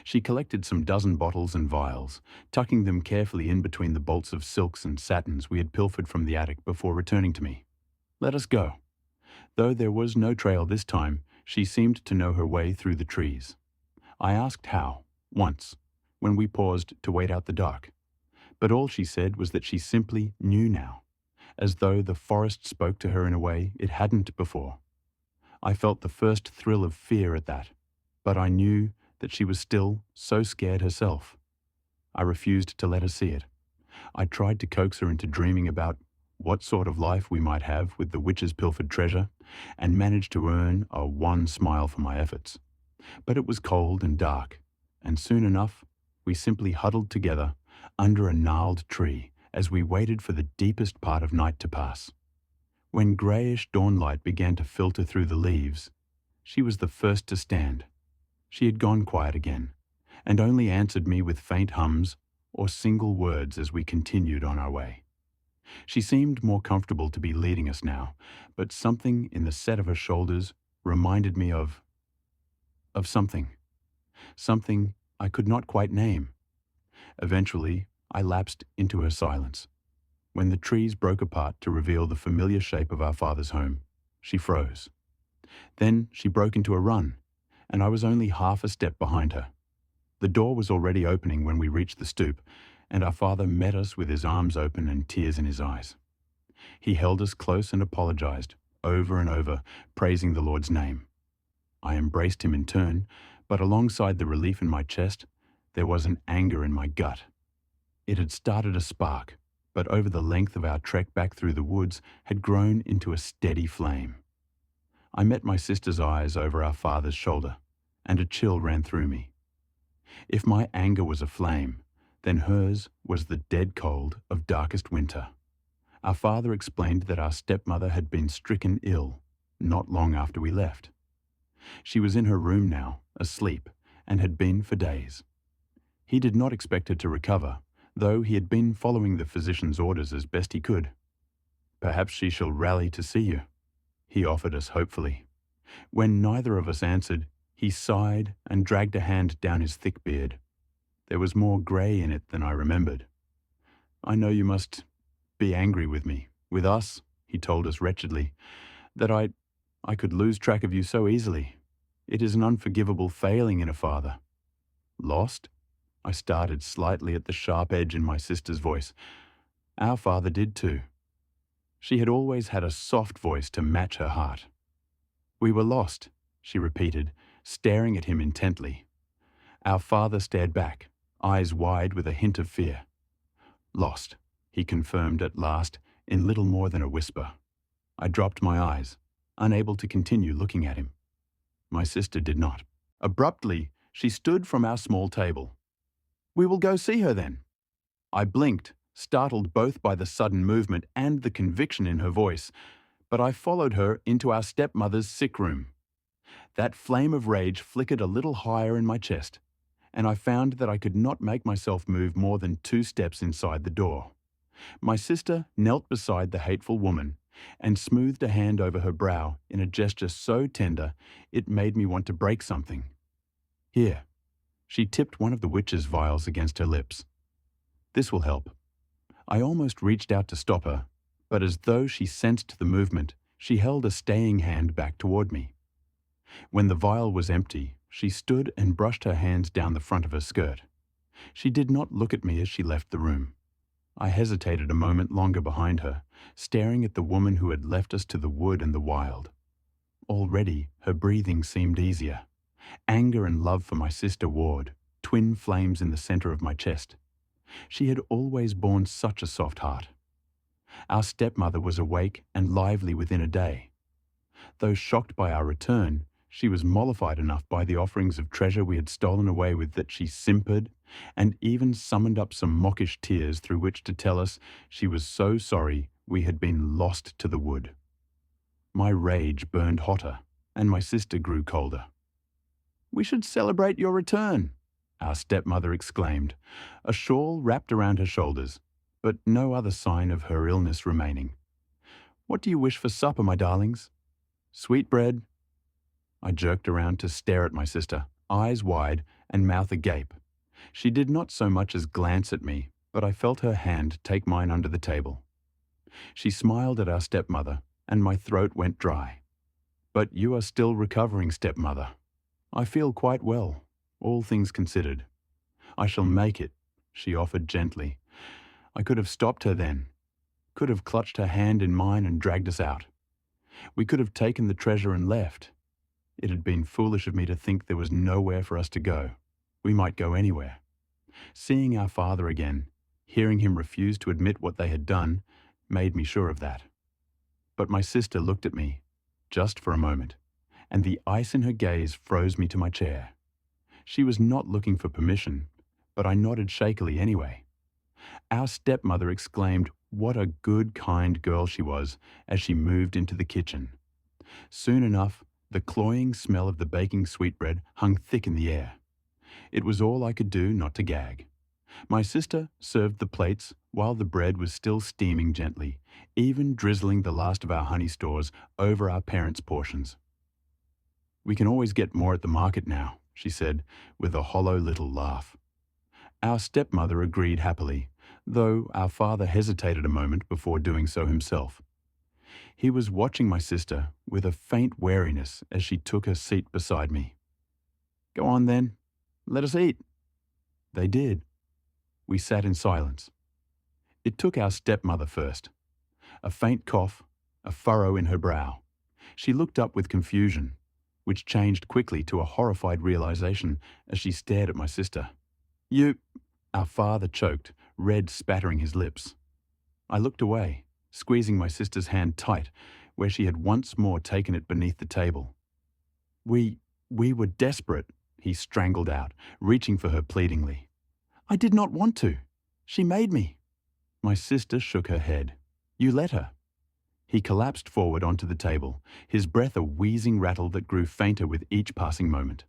[SPEAKER 2] She collected some dozen bottles and vials, tucking them carefully in between the bolts of silks and satins we had pilfered from the attic before returning to me. Let us go. Though there was no trail this time, she seemed to know her way through the trees. I asked how, once, when we paused to wait out the dark. But all she said was that she simply knew now, as though the forest spoke to her in a way it hadn't before. I felt the first thrill of fear at that, but I knew that she was still so scared herself. I refused to let her see it. I tried to coax her into dreaming about what sort of life we might have with the witch's pilfered treasure, and managed to earn a wan smile for my efforts. But it was cold and dark, and soon enough we simply huddled together under a gnarled tree as we waited for the deepest part of night to pass. When greyish dawnlight began to filter through the leaves, she was the first to stand. She had gone quiet again, and only answered me with faint hums or single words as we continued on our way. She seemed more comfortable to be leading us now, but something in the set of her shoulders reminded me of something. Something I could not quite name. Eventually, I lapsed into her silence. When the trees broke apart to reveal the familiar shape of our father's home, she froze. Then she broke into a run, and I was only half a step behind her. The door was already opening when we reached the stoop, and our father met us with his arms open and tears in his eyes. He held us close and apologized, over and over, praising the Lord's name. I embraced him in turn, but alongside the relief in my chest, there was an anger in my gut. It had started a spark, but over the length of our trek back through the woods had grown into a steady flame. I met my sister's eyes over our father's shoulder, and a chill ran through me. If my anger was a flame, then hers was the dead cold of darkest winter. Our father explained that our stepmother had been stricken ill not long after we left. She was in her room now, asleep, and had been for days. He did not expect her to recover, though he had been following the physician's orders as best he could. Perhaps she shall rally to see you, he offered us hopefully. When neither of us answered, he sighed and dragged a hand down his thick beard. There was more grey in it than I remembered. I know you must be angry with me, with us, he told us wretchedly, that I could lose track of you so easily. It is an unforgivable failing in a father. Lost? I started slightly at the sharp edge in my sister's voice. Our father did too. She had always had a soft voice to match her heart. We were lost, she repeated, staring at him intently. Our father stared back, eyes wide with a hint of fear. Lost, he confirmed at last, in little more than a whisper. I dropped my eyes, unable to continue looking at him. My sister did not. Abruptly, she stood from our small table. We will go see her then. I blinked, startled both by the sudden movement and the conviction in her voice, but I followed her into our stepmother's sick room. That flame of rage flickered a little higher in my chest, and I found that I could not make myself move more than 2 steps inside the door. My sister knelt beside the hateful woman and smoothed a hand over her brow in a gesture so tender it made me want to break something. Here, she tipped one of the witch's vials against her lips. This will help. I almost reached out to stop her, but as though she sensed the movement, she held a staying hand back toward me. When the vial was empty, she stood and brushed her hands down the front of her skirt. She did not look at me as she left the room. I hesitated a moment longer behind her, staring at the woman who had left us to the wood and the wild. Already, her breathing seemed easier. Anger and love for my sister Ward, twin flames in the center of my chest. She had always borne such a soft heart. Our stepmother was awake and lively within a day. Though shocked by our return, she was mollified enough by the offerings of treasure we had stolen away with that she simpered and even summoned up some mockish tears through which to tell us she was so sorry we had been lost to the wood. My rage burned hotter, and my sister grew colder. "We should celebrate your return," our stepmother exclaimed, a shawl wrapped around her shoulders, but no other sign of her illness remaining. "What do you wish for supper, my darlings? Sweetbread?" I jerked around to stare at my sister, eyes wide and mouth agape. She did not so much as glance at me, but I felt her hand take mine under the table. She smiled at our stepmother, and my throat went dry. "But you are still recovering, stepmother." "I feel quite well, all things considered." "I shall make it," she offered gently. I could have stopped her then, could have clutched her hand in mine and dragged us out. We could have taken the treasure and left. It had been foolish of me to think there was nowhere for us to go. We might go anywhere. Seeing our father again, hearing him refuse to admit what they had done, made me sure of that. But my sister looked at me, just for a moment, and the ice in her gaze froze me to my chair. She was not looking for permission, but I nodded shakily anyway. Our stepmother exclaimed what a good, kind girl she was as she moved into the kitchen. Soon enough, the cloying smell of the baking sweetbread hung thick in the air. It was all I could do not to gag. My sister served the plates while the bread was still steaming gently, even drizzling the last of our honey stores over our parents' portions. "We can always get more at the market now," she said, with a hollow little laugh. Our stepmother agreed happily, though our father hesitated a moment before doing so himself. He was watching my sister with a faint wariness as she took her seat beside me. "Go on then, let us eat." They did. We sat in silence. It took our stepmother first. A faint cough, a furrow in her brow. She looked up with confusion, which changed quickly to a horrified realization as she stared at my sister. "You—" Our father choked, red spattering his lips. I looked away, squeezing my sister's hand tight, where she had once more taken it beneath the table. We were desperate," he strangled out, reaching for her pleadingly. "I did not want to. She made me." My sister shook her head. "You let her." He collapsed forward onto the table, his breath a wheezing rattle that grew fainter with each passing moment.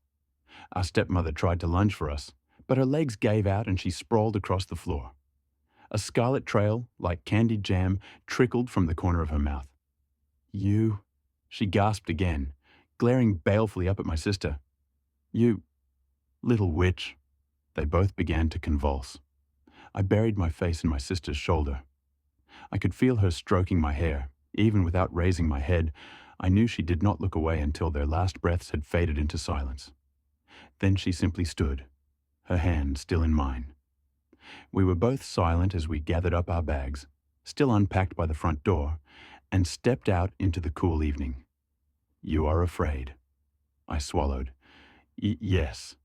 [SPEAKER 2] Our stepmother tried to lunge for us, but her legs gave out and she sprawled across the floor. A scarlet trail, like candied jam, trickled from the corner of her mouth. "You," she gasped again, glaring balefully up at my sister. "You, little witch." They both began to convulse. I buried my face in my sister's shoulder. I could feel her stroking my hair. Even without raising my head, I knew she did not look away until their last breaths had faded into silence. Then she simply stood, her hand still in mine. We were both silent as we gathered up our bags, still unpacked by the front door, and stepped out into the cool evening. "You are afraid." I swallowed. Yes."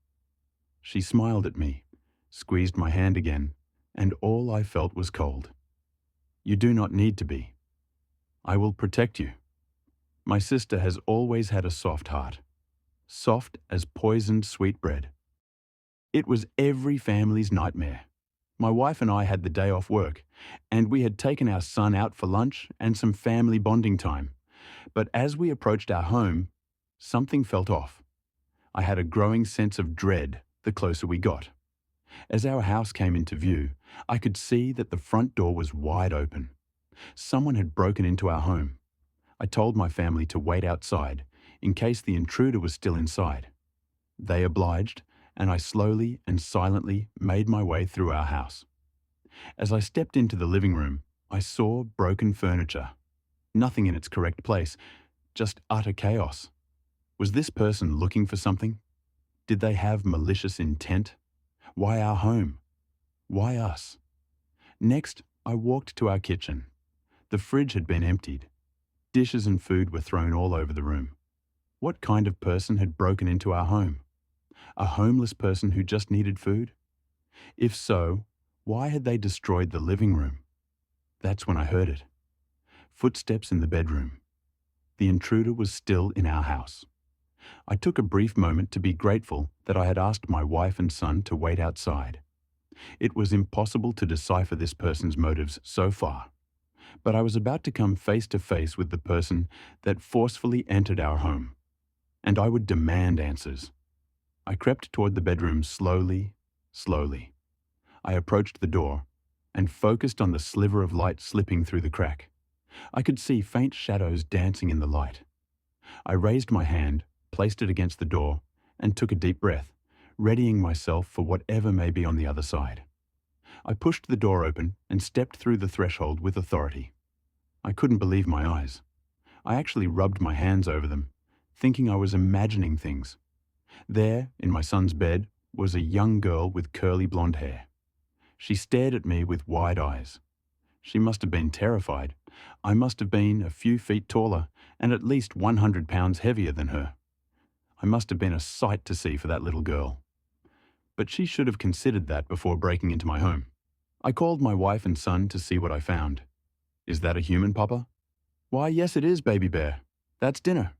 [SPEAKER 2] She smiled at me, squeezed my hand again, and all I felt was cold. "You do not need to be. I will protect you. My sister has always had a soft heart, soft as poisoned sweetbread. It was every family's nightmare. My wife and I had the day off work, and we had taken our son out for lunch and some family bonding time, But as we approached our home, something felt off. I had a growing sense of dread the closer we got. As our house came into view, I could see that the front door was wide open. Someone had broken into our home. I told my family to wait outside in case the intruder was still inside. They obliged, and I slowly and silently made my way through our house. As I stepped into the living room, I saw broken furniture. Nothing in its correct place, just utter chaos. Was this person looking for something? Did they have malicious intent? Why our home? Why us? Next, I walked to our kitchen. The fridge had been emptied. Dishes and food were thrown all over the room. What kind of person had broken into our home? A homeless person who just needed food? If so, why had they destroyed the living room? That's when I heard it. Footsteps in the bedroom. The intruder was still in our house. I took a brief moment to be grateful that I had asked my wife and son to wait outside. It was impossible to decipher this person's motives so far, but I was about to come face to face with the person that forcefully entered our home, and I would demand answers. I crept toward the bedroom slowly. I approached the door and focused on the sliver of light slipping through the crack. I could see faint shadows dancing in the light. I raised my hand, placed it against the door, and took a deep breath, readying myself for whatever may be on the other side. I pushed the door open and stepped through the threshold with authority. I couldn't believe my eyes. I actually rubbed my hands over them, thinking I was imagining things. There, in my son's bed, was a young girl with curly blonde hair. She stared at me with wide eyes. She must have been terrified. I must have been a few feet taller and at least 100 pounds heavier than her. I must have been a sight to see for that little girl. But she should have considered that before breaking into my home. I called my wife and son to see what I found. "Is that a human, Papa?" "Why, yes it is, baby bear. That's dinner."